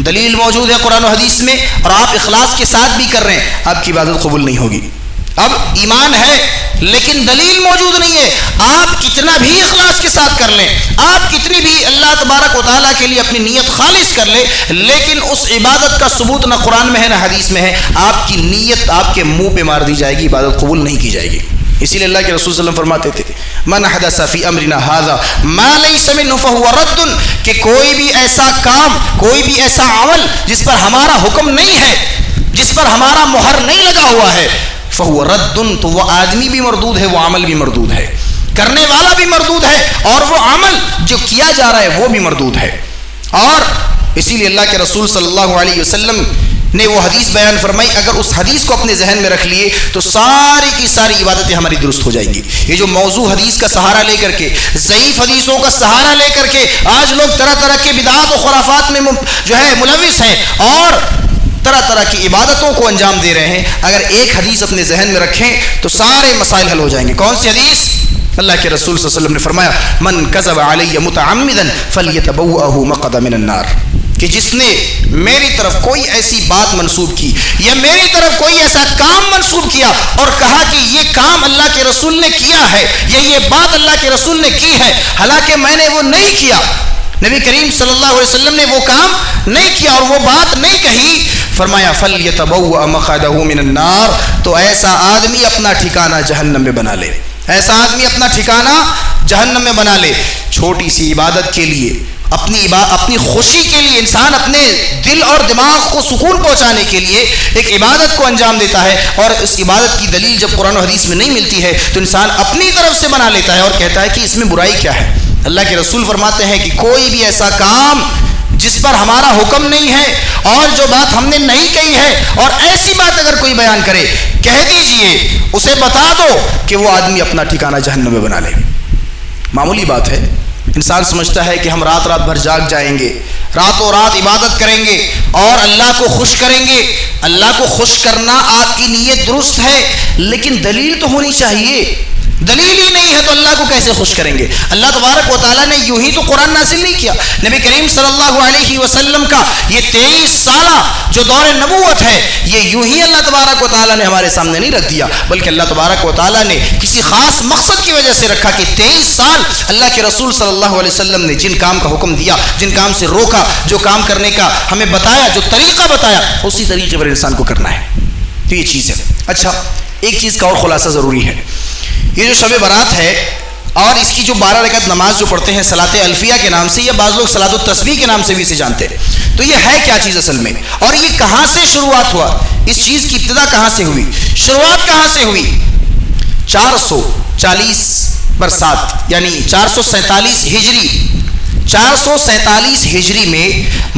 دلیل موجود ہے قرآن و حدیث میں، اور آپ اخلاص کے ساتھ بھی کر رہے ہیں، آپ کی عبادت قبول نہیں ہوگی۔ اب ایمان ہے لیکن دلیل موجود نہیں ہے، آپ کتنا بھی اخلاص کے ساتھ کر لیں، آپ کتنی بھی اللہ تبارک و تعالیٰ کے لیے اپنی نیت خالص کر لیں، لیکن اس عبادت کا ثبوت نہ قرآن میں ہے نہ حدیث میں ہے، آپ کی نیت آپ کے منہ پہ مار دی جائے گی، عبادت قبول نہیں کی جائے گی۔ اسی لیے اللہ کے رسول صلی اللہ علیہ وسلم فرماتے تھے من حدث فی امرنا ھذا ما لیس منہ فہو رد، کہ کوئی بھی ایسا کام، کوئی بھی ایسا عمل جس پر ہمارا حکم نہیں ہے، جس پر ہمارا مہر نہیں لگا ہوا ہے، فہو رد، تو وہ آدمی بھی مردود ہے، وہ عمل بھی مردود ہے، کرنے والا بھی مردود ہے، اور وہ عمل جو کیا جا رہا ہے وہ بھی مردود ہے۔ اور اسی لیے اللہ کے رسول صلی اللہ علیہ وسلم نے وہ حدیث بیان فرمائی، اگر اس حدیث کو اپنے ذہن میں رکھ لیے تو ساری کی ساری عبادتیں ہماری درست ہو جائیں گی۔ یہ جو موضوع حدیث کا سہارا لے کر کے، ضعیف حدیثوں کا سہارا لے کر کے آج لوگ طرح طرح کے بدعات و خرافات میں جو ہے ملوث ہیں اور طرح طرح کی عبادتوں کو انجام دے رہے ہیں، اگر ایک حدیث اپنے ذہن میں رکھیں تو سارے مسائل حل ہو جائیں گے۔ کون سی حدیث؟ اللہ کے رسول صلی اللہ علیہ وسلم نے فرمایا من کذب علی متعمدا فلیتبوأہ مقعدہ من النار، کہ جس نے میری طرف کوئی ایسی بات منسوب کی یا میری طرف کوئی ایسا کام منسوب کیا اور کہا کہ یہ کام اللہ کے رسول نے کیا ہے یا یہ بات اللہ کے رسول نے کی ہے، حالانکہ میں نے وہ نہیں کیا، نبی کریم صلی اللہ علیہ وسلم نے وہ کام نہیں کیا اور وہ بات نہیں کہی، فرمایا فَلْيَتَبَوَّأْ مَقْعَدَهُ مِنَ النَّارِ، تو ایسا آدمی اپنا ٹھکانہ جہنم میں بنا لے، ایسا آدمی اپنا ٹھکانہ جہنم میں بنا لے۔ چھوٹی سی عبادت کے لیے، اپنی خوشی کے لیے، انسان اپنے دل اور دماغ کو سکون پہنچانے کے لیے ایک عبادت کو انجام دیتا ہے، اور اس عبادت کی دلیل جب قرآن و حدیث میں نہیں ملتی ہے تو انسان اپنی طرف سے بنا لیتا ہے اور کہتا ہے کہ اس میں برائی کیا ہے۔ اللہ کے رسول فرماتے ہیں کہ کوئی بھی ایسا کام جس پر ہمارا حکم نہیں ہے اور جو بات ہم نے نہیں کہی ہے، اور ایسی بات اگر کوئی بیان کرے، کہہ دیجئے، اسے بتا دو کہ وہ آدمی اپنا ٹھکانہ جہنم میں بنا لے۔ معمولی بات ہے، انسان سمجھتا ہے کہ ہم رات رات بھر جاگ جائیں گے، راتوں رات عبادت کریں گے اور اللہ کو خوش کریں گے۔ اللہ کو خوش کرنا آپ کی نیت درست ہے، لیکن دلیل تو ہونی چاہیے۔ دلیل ہی نہیں ہے تو اللہ کو کیسے خوش کریں گے؟ اللہ تبارک و تعالیٰ نے یوں ہی تو قرآن نازل نہیں کیا۔ نبی کریم صلی اللہ علیہ وسلم کا یہ 23 سالہ جو دور نبوت ہے، یہ یوں ہی اللہ تبارک و تعالیٰ نے ہمارے سامنے نہیں رکھ دیا، بلکہ اللہ تبارک و تعالیٰ نے کسی خاص مقصد کی وجہ سے رکھا کہ 23 سال اللہ کے رسول صلی اللہ علیہ وسلم نے جن کام کا حکم دیا، جن کام سے روکا، جو کام کرنے کا ہمیں بتایا، جو طریقہ بتایا، اسی طریقے پر انسان کو کرنا ہے۔ تو یہ چیز ہے۔ اچھا، ایک چیز کا اور خلاصہ ضروری ہے یہ جو شب برات ہے اور اس کی جو 12 رکعت نماز جو پڑھتے ہیں صلاۃ الفیہ کے نام سے، یا بعض لوگ صلاۃ التسبیح کے نام سے بھی اسے جانتے ہیں، تو یہ ہے کیا چیز اصل میں؟ اور یہ کہاں سے شروعات ہوا؟ اس چیز کی ابتدا کہاں سے ہوئی؟ شروعات کہاں سے ہوئی؟ 440 برسات یعنی 447 ہجری 447 ہجری میں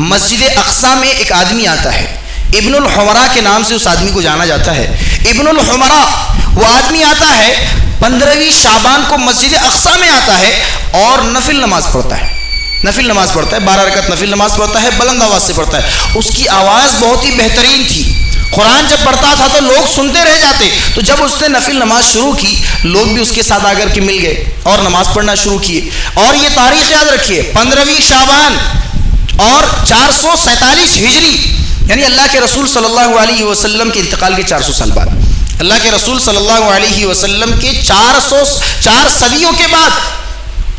مسجد اقصی میں ایک آدمی آتا ہے، ابن الحمرا کے نام سے اس آدمی کو جانا جاتا ہے۔ ابن الحمرا وہ آدمی آتا ہے 15ویں شعبان کو مسجد اقصی میں آتا ہے اور نفل نماز پڑھتا ہے، 12 رکعت نفل نماز پڑھتا ہے، بلند آواز سے پڑھتا ہے۔ اس کی آواز بہت ہی بہترین تھی، قرآن جب پڑھتا تھا تو لوگ سنتے رہ جاتے۔ تو جب اس نے نفل نماز شروع کی، لوگ بھی اس کے ساتھ آ کر کے مل گئے اور نماز پڑھنا شروع کیے۔ اور یہ تاریخ یاد رکھیے، 15ویں شعبان اور 447 ہجری، یعنی اللہ کے رسول صلی اللہ علیہ وسلم کے انتقال کے 400 سال بعد، اللہ کے رسول صلی اللہ علیہ وسلم کے 4 صدیوں کے بعد،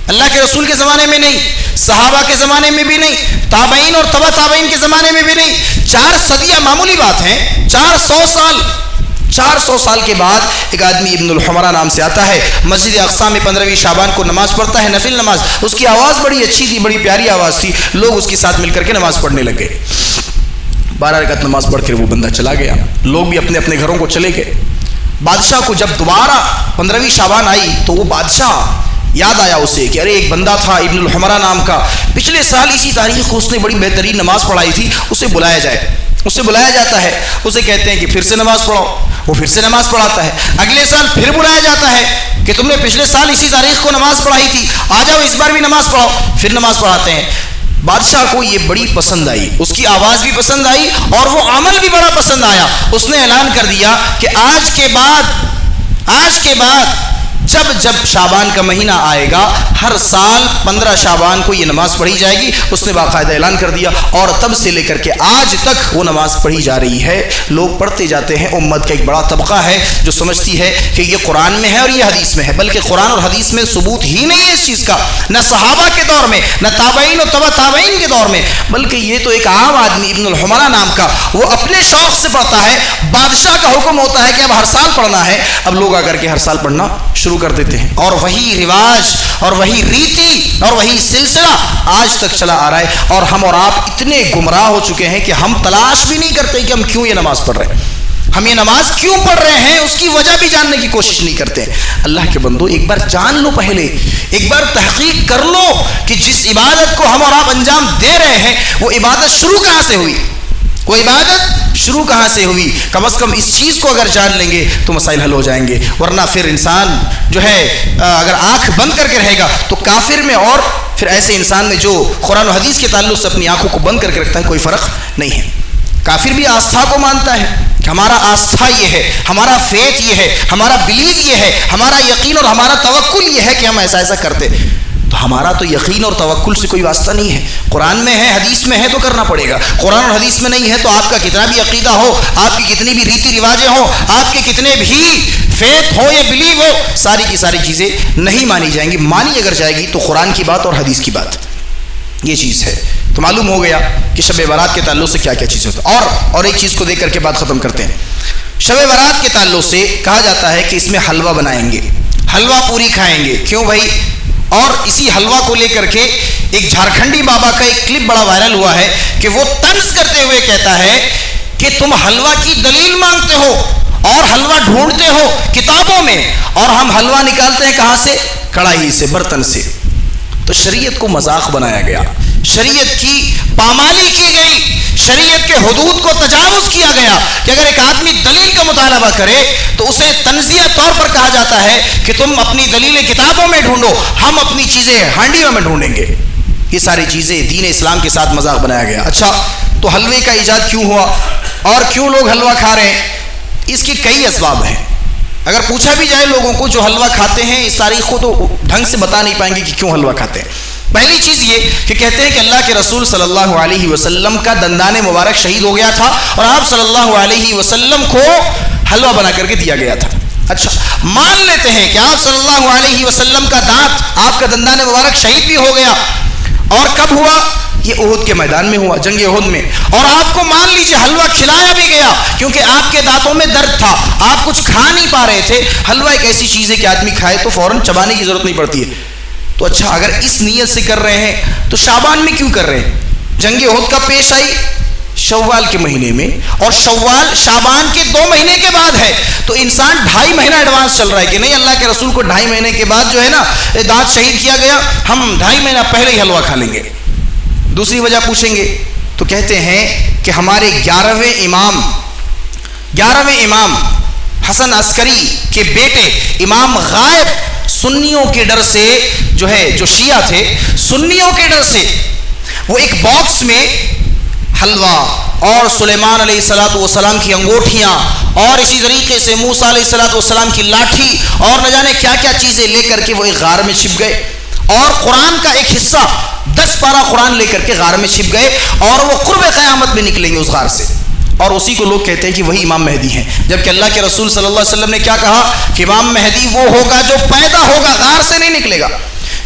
اللہ کے رسول کے زمانے میں نہیں، صحابہ کے زمانے میں بھی نہیں، تابعین اور تبع تابعین کے زمانے میں بھی نہیں، 4 صدیاں معمولی بات ہیں، 400 سال کے بعد ایک آدمی ابن الحمرا نام سے آتا ہے، مسجد اقصی میں 15ویں شعبان کو نماز پڑھتا ہے، نفل نماز۔ اس کی آواز بڑی اچھی تھی، بڑی پیاری آواز تھی، لوگ اس کے ساتھ مل کر کے نماز پڑھنے لگ گئے۔ 12 رکعت نماز پڑھ کر وہ بندہ چلا گیا، لوگ بھی اپنے اپنے گھروں کو چلے گئے۔ بادشاہ کو جب دوبارہ 15ویں شعبان آئی تو وہ بادشاہ یاد آیا اسے کہ ارے ایک بندہ تھا ابن الحمرا نام کا، پچھلے سال اسی تاریخ کو اس نے بڑی بہترین نماز پڑھائی تھی، اسے بلایا جائے۔ اسے بلایا جاتا ہے، اسے کہتے ہیں کہ پھر سے نماز پڑھاؤ، وہ پھر سے نماز پڑھاتا ہے۔ اگلے سال پھر بلایا جاتا ہے کہ تم نے پچھلے سال اسی تاریخ کو نماز پڑھائی تھی، آ جاؤ اس بار بھی نماز پڑھاؤ، پھر نماز پڑھاتے ہیں۔ بادشاہ کو یہ بڑی پسند آئی، اس کی آواز بھی پسند آئی اور وہ عمل بھی بڑا پسند آیا۔ اس نے اعلان کر دیا کہ آج کے بعد جب شعبان کا مہینہ آئے گا، ہر سال 15 شعبان کو یہ نماز پڑھی جائے گی۔ اس نے باقاعدہ اعلان کر دیا اور تب سے لے کر کے آج تک وہ نماز پڑھی جا رہی ہے، لوگ پڑھتے جاتے ہیں۔ امت کا ایک بڑا طبقہ ہے جو سمجھتی ہے کہ یہ قرآن میں ہے اور یہ حدیث میں ہے، بلکہ قرآن اور حدیث میں ثبوت ہی نہیں ہے اس چیز کا، نہ صحابہ کے دور میں، نہ تابعین اور تبع تابعین کے دور میں، بلکہ یہ تو ایک عام آدمی ابن الحمرا نام کا، وہ اپنے شوق سے پڑھتا ہے۔ بادشاہ کا حکم ہوتا ہے کہ اب ہر سال پڑھنا ہے، اب لوگ آ کر کے ہر سال پڑھنا شروع کر دیتے ہیں، اور وہی رواج اور وہی ریتی اور وہی سلسلہ آج تک چلا آ رہا ہے۔ اور ہم اور آپ اتنے گمراہ ہو چکے ہیں کہ ہم تلاش بھی نہیں کرتے کہ ہم کیوں یہ نماز پڑھ رہے ہیں، ہم یہ نماز کیوں پڑھ رہے ہیں، اس کی وجہ بھی جاننے کی کوشش نہیں کرتے۔ اللہ کے بندو، ایک بار جان لو، پہلے ایک بار تحقیق کر لو کہ جس عبادت کو ہم اور آپ انجام دے رہے ہیں وہ عبادت شروع کہاں سے ہوئی، کم از کم اس چیز کو اگر جان لیں گے تو مسائل حل ہو جائیں گے، ورنہ پھر انسان جو ہے اگر آنکھ بند کر کے رہے گا تو کافر میں اور پھر ایسے انسان میں جو قرآن و حدیث کے تعلق سے اپنی آنکھوں کو بند کر کے رکھتا ہے کوئی فرق نہیں ہے۔ کافر بھی آستھا کو مانتا ہے کہ ہمارا آستھا یہ ہے، ہمارا فیتھ یہ ہے، ہمارا بلیو یہ ہے، ہمارا یقین اور ہمارا توکل یہ ہے کہ ہم ایسا کرتے۔ تو ہمارا تو یقین اور توکل سے کوئی واسطہ نہیں ہے، قرآن میں ہے، حدیث میں ہے تو کرنا پڑے گا، قرآن اور حدیث میں نہیں ہے تو آپ کا کتنا بھی عقیدہ ہو، آپ کی کتنی بھی ریتی رواجیں ہوں، آپ کے کتنے بھی فیتھ ہو یا بلیو ہو، ساری کی ساری چیزیں نہیں مانی جائیں گی۔ مانی اگر جائے گی تو قرآن کی بات اور حدیث کی بات، یہ چیز ہے۔ تو معلوم ہو گیا کہ شب برات کے تعلق سے کیا کیا چیزیں ہوتی ہیں۔ اور ایک چیز کو دیکھ کر کے بات ختم کرتے ہیں۔ شب برات کے تعلق سے کہا جاتا ہے کہ اس میں حلوہ بنائیں گے، حلوہ پوری کھائیں گے، کیوں بھائی؟ اور اسی حلوہ کو لے کر کے ایک جھارکھنڈی بابا کا ایک کلپ بڑا وائرل ہوا ہے کہ وہ طنز کرتے ہوئے کہتا ہے کہ تم حلوہ کی دلیل مانگتے ہو اور حلوہ ڈھونڈتے ہو کتابوں میں، اور ہم حلوہ نکالتے ہیں کہاں سے؟ کڑاہی سے، برتن سے۔ تو شریعت کو مذاق بنایا گیا، شریعت کی پامالی کی گئی، شریعت کے حدود کو تجاوز کیا گیا کہ اگر ایک آدمی دلیل کا مطالبہ کرے تو اسے تنزیہ طور پر کہا جاتا ہے کہ تم اپنی دلیلیں کتابوں میں ڈھونڈو، ہم اپنی چیزیں ہانڈیوں میں ڈھونڈیں گے۔ یہ ساری چیزیں دین اسلام کے ساتھ مذاق بنایا گیا۔ اچھا، تو حلوے کا ایجاد کیوں ہوا اور کیوں لوگ حلوہ کھا رہے ہیں؟ اس کے کئی اسباب ہیں۔ اگر پوچھا بھی جائے لوگوں کو جو حلوہ کھاتے ہیں اس تاریخ کو، تو ڈھنگ سے بتا نہیں پائیں گے کہ کیوں حلوہ کھاتے ہیں۔ پہلی چیز یہ کہ کہتے ہیں کہ اللہ کے رسول صلی اللہ علیہ وسلم کا دندان مبارک شہید ہو گیا تھا اور آپ صلی اللہ علیہ وسلم کو حلوہ بنا کر کے دیا گیا تھا۔ اچھا، مان لیتے ہیں کہ آپ صلی اللہ علیہ وسلم کا دانت، آپ کا دندان مبارک شہید بھی ہو گیا، اور کب ہوا؟ یہ احد کے میدان میں ہوا، جنگ احد میں، اور آپ کو مان لیجیے حلوہ کھلایا بھی گیا کیونکہ آپ کے دانتوں میں درد تھا، آپ کچھ کھا نہیں پا رہے تھے۔ حلوہ ایک ایسی چیز ہے کہ آدمی کھائے تو فوراً چبانے کی ضرورت نہیں پڑتی ہے۔ تو اچھا اگر اس نیت سے کر رہے ہیں تو شعبان میں کیوں کر رہے ہیں؟ جنگ احد کب پیش آئی؟ شوال کے مہینے میں، اور شوال شعبان کے 2 مہینے کے بعد ہے، تو انسان 2.5 مہینہ ایڈوانس چل رہا ہے کہ نہیں اللہ کے رسول کو 2.5 مہینے کے بعد جو ہے نا دانت شہید کیا گیا، ہم 2.5 مہینہ پہلے ہی حلوہ کھا لیں گے۔ دوسری وجہ پوچھیں گے تو کہتے ہیں کہ ہمارے 11ویں امام حسن عسکری کے بیٹے امام غائب سنیوں کے ڈر سے جو شیعہ تھے، سنیوں کے ڈر سے وہ ایک باکس میں حلوہ اور سلیمان علیہ السلام کی انگوٹھیاں اور اسی طریقے سے موسیٰ علیہ السلام کی لاٹھی اور نہ جانے کیا کیا چیزیں لے کر کے وہ ایک غار میں چھپ گئے، اور قرآن کا ایک حصہ 10 پارہ قرآن لے کر کے غار میں چھپ گئے، اور وہ قرب قیامت میں نکلیں گے اس غار سے، اور اسی کو لوگ کہتے ہیں کہ وہی امام مہدی ہیں، جبکہ اللہ کے رسول صلی اللہ علیہ وسلم نے کیا کہا کہ امام مہدی وہ ہوگا جو پیدا ہوگا، غار سے نہیں نکلے گا،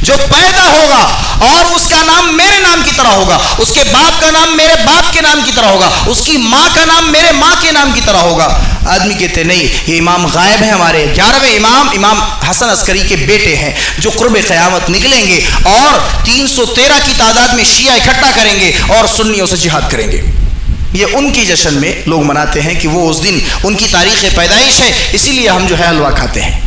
جو پیدا ہوگا اور اس کا نام میرے نام کی طرح ہوگا، اس کے باپ کا نام میرے باپ کے نام کی طرح ہوگا، اس کی ماں کا نام میرے ماں کے نام کی طرح ہوگا۔ آدمی کہتے نہیں یہ امام غائب ہیں، ہمارے 11ویں امام حسن عسکری کے بیٹے ہیں جو قرب قیامت نکلیں گے اور 313 کی تعداد میں شیعہ اکٹھا کریں گے اور سنیوں سے جہاد کریں گے۔ یہ ان کی جشن میں لوگ مناتے ہیں کہ وہ اس دن ان کی تاریخ پیدائش ہے، اسی لیے ہم جو ہے حلوہ کھاتے ہیں۔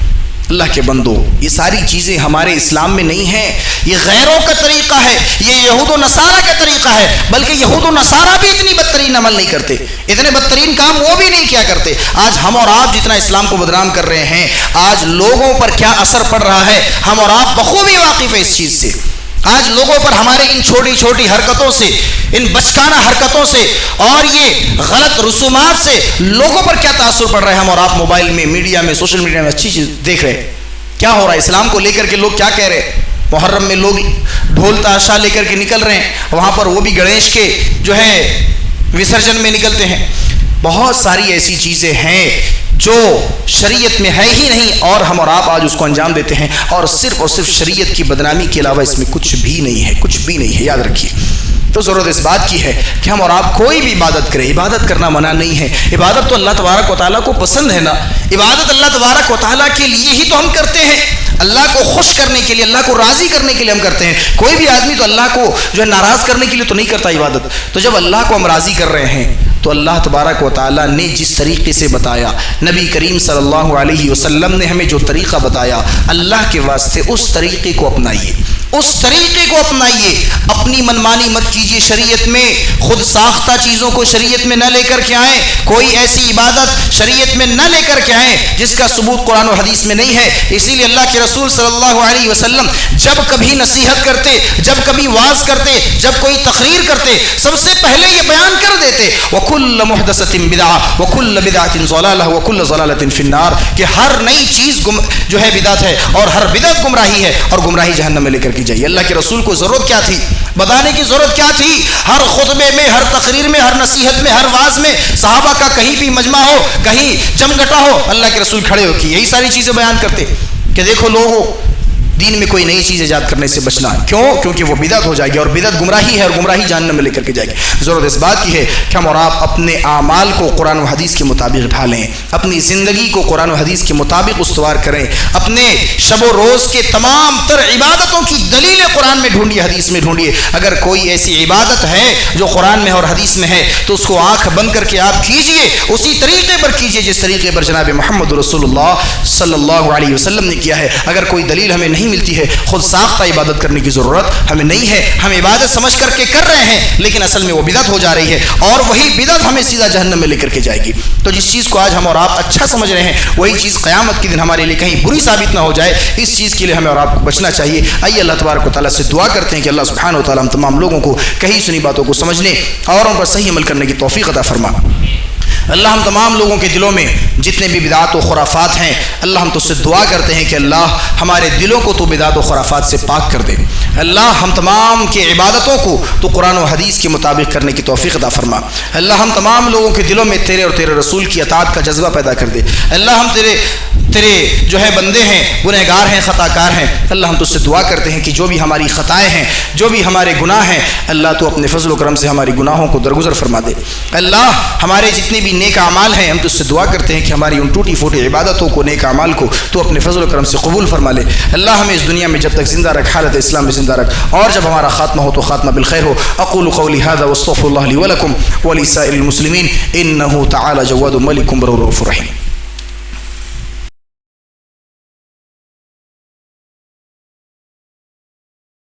اللہ کے بندو، یہ ساری چیزیں ہمارے اسلام میں نہیں ہیں، یہ غیروں کا طریقہ ہے، یہ یہود و نصارہ کا طریقہ ہے، بلکہ یہود و نصارہ بھی اتنی بدترین عمل نہیں کرتے، اتنے بدترین کام وہ بھی نہیں کیا کرتے۔ آج ہم اور آپ جتنا اسلام کو بدنام کر رہے ہیں، آج لوگوں پر کیا اثر پڑ رہا ہے ہم اور آپ بخوبی واقف ہیں اس چیز سے۔ آج لوگوں پر ہمارے ان چھوٹی چھوٹی حرکتوں سے، ان بچکانہ حرکتوں سے اور یہ غلط رسومات سے لوگوں پر کیا تاثر پڑ رہا ہے۔ ہم اور آپ موبائل میں، میڈیا میں، سوشل میڈیا میں اچھی چیز دیکھ رہے ہیں، کیا ہو رہا ہے اسلام کو لے کر کے لوگ کیا کہہ رہے ہیں۔ محرم میں لوگ ڈھول تاشا لے کر کے نکل رہے ہیں، وہاں پر وہ بھی گنیش کے جو ہے وسرجن میں نکلتے ہیں۔ بہت ساری ایسی چیزیں ہیں جو شریعت میں ہے ہی نہیں، اور ہم اور آپ آج اس کو انجام دیتے ہیں، اور صرف شریعت کی بدنامی کے علاوہ اس میں کچھ بھی نہیں ہے، کچھ بھی نہیں ہے، یاد رکھیے۔ تو ضرورت اس بات کی ہے کہ ہم اور آپ کوئی بھی عبادت کریں، عبادت کرنا منع نہیں ہے، عبادت تو اللہ تبارک و تعالیٰ کو پسند ہے نا، عبادت اللہ تبارک و تعالیٰ کے لیے ہی تو ہم کرتے ہیں، اللہ کو خوش کرنے کے لیے، اللہ کو راضی کرنے کے لیے ہم کرتے ہیں۔ کوئی بھی آدمی تو اللہ کو جو ہے ناراض کرنے کے لیے تو نہیں کرتا عبادت۔ تو جب اللہ کو ہم راضی کر رہے ہیں تو اللہ تبارک و تعالیٰ نے جس طریقے سے بتایا، نبی کریم صلی اللہ علیہ وسلم نے ہمیں جو طریقہ بتایا، اللہ کے واسطے اس طریقے کو اپنائیے، اس طریقے کو اپنائیے، اپنی منمانی مت کیجیے، شریعت میں خود ساختہ چیزوں کو شریعت میں نہ لے کر کے آئیں، کوئی ایسی عبادت شریعت میں نہ لے کر کے آئیں جس کا ثبوت قرآن و حدیث میں نہیں ہے۔ اسی لیے اللہ کے رسول صلی اللہ علیہ وسلم جب کبھی نصیحت کرتے، جب کبھی واعظ کرتے، جب کوئی تقریر کرتے، سب سے پہلے یہ بیان کر دیتے وَكُلَّ مُحْدَثَةٍ بِدْعَةٍ وَكُلَّ بِدْعَةٍ ضَلَالَةٍ وَكُلَّ ضَلَالَةٍ فِي النَّارِ، کہ ہر نئی چیز جو ہے بدعت ہے اور ہر بدعت گمراہی ہے اور گمراہی جہنم میں لے کر کے جائیے۔ اللہ کے رسول کو ضرورت کیا تھی؟ بتانے کی ضرورت کیا تھی؟ ہر خطبے میں، ہر تقریر میں، ہر نصیحت میں، ہر واعظ میں صحابہ کا کہیں بھی مجمع ہو، کہیں جمگٹا ہو، اللہ کے رسول کھڑے ہو کے یہی ساری چیزیں بیان کرتے کہ دیکھو لوگوں، دین میں کوئی نئی چیز ایجاد کرنے سے بچنا ہے۔ کیوں؟ کیونکہ وہ بدعت ہو جائے گی اور بدعت گمراہی ہے اور گمراہی جہنم میں لے کر کے جائے گی۔ ضرورت اس بات کی ہے کہ ہم اور آپ اپنے اعمال کو قرآن و حدیث کے مطابق ڈھالیں، اپنی زندگی کو قرآن و حدیث کے مطابق استوار کریں، اپنے شب و روز کے تمام تر عبادتوں کی دلیلیں قرآن میں ڈھونڈیے، حدیث میں ڈھونڈیے۔ اگر کوئی ایسی عبادت ہے جو قرآن میں اور حدیث میں ہے تو اس کو آنکھ بند کر کے آپ کیجئے، اسی طریقے پر کیجئے جس طریقے پر جناب محمد رسول اللہ صلی اللہ علیہ وسلم نے کیا ہے۔ اگر کوئی دلیل ہمیں نہیں ملتی ہے، خود ساختہ عبادت کرنے کی ضرورت ہمیں نہیں ہے، ہم عبادت سمجھ کر کے کر رہے ہیں لیکن اصل میں وہ بدعت ہو جا رہی ہے اور وہی بدعت ہمیں سیدھا جہنم میں لے کر کے جائے گی۔ تو جس چیز کو آج ہم اور آپ اچھا سمجھ رہے ہیں وہی چیز قیامت کے دن ہمارے لیے کہیں بری ثابت نہ ہو جائے، اس چیز کے لیے ہمیں اور آپ کو بچنا چاہیے۔ آئیے اللہ تبارک و تعالیٰ سے دعا کرتے ہیں کہ اللہ سبحانہ و تعالیٰ ہم تمام لوگوں کو کہیں سنی باتوں کو سمجھنے اور ان پر صحیح عمل کرنے کی توفیق عطا فرما۔ اللہ ہم تمام لوگوں کے دلوں میں جتنے بھی بدعات و خرافات ہیں، اللہ ہم تو اس سے دعا کرتے ہیں کہ اللہ ہمارے دلوں کو تو بدعات و خرافات سے پاک کر دے۔ اللہ ہم تمام کی عبادتوں کو تو قرآن و حدیث کے مطابق کرنے کی توفیق عطا فرما۔ اللہ ہم تمام لوگوں کے دلوں میں تیرے اور تیرے رسول کی اطاعت کا جذبہ پیدا کر دے۔ اللہ ہم تیرے جو ہے بندے ہیں، گنہگار ہیں، خطا کار ہیں۔ اللہ ہم تجھ سے دعا کرتے ہیں کہ جو بھی ہماری خطائیں ہیں، جو بھی ہمارے گناہ ہیں، اللہ تو اپنے فضل و کرم سے ہماری گناہوں کو درگزر فرما دے۔ اللہ ہمارے جتنے بھی نیک اعمال ہیں، ہم تجھ سے دعا کرتے ہیں کہ ہماری ان ٹوٹی پھوٹی عبادتوں کو، نیک اعمال کو تو اپنے فضل و کرم سے قبول فرما لے۔ اللہ ہمیں اس دنیا میں جب تک زندہ رکھ، حالت اسلام میں زندہ رکھ، اور جب ہمارا خاتمہ ہو تو خاتمہ بالخیر ہو۔ اقول قولی هذا واستغفر الله لي ولكم ولسائر المسلمين انه تعالى جواد ملك بر رؤوف رحيم۔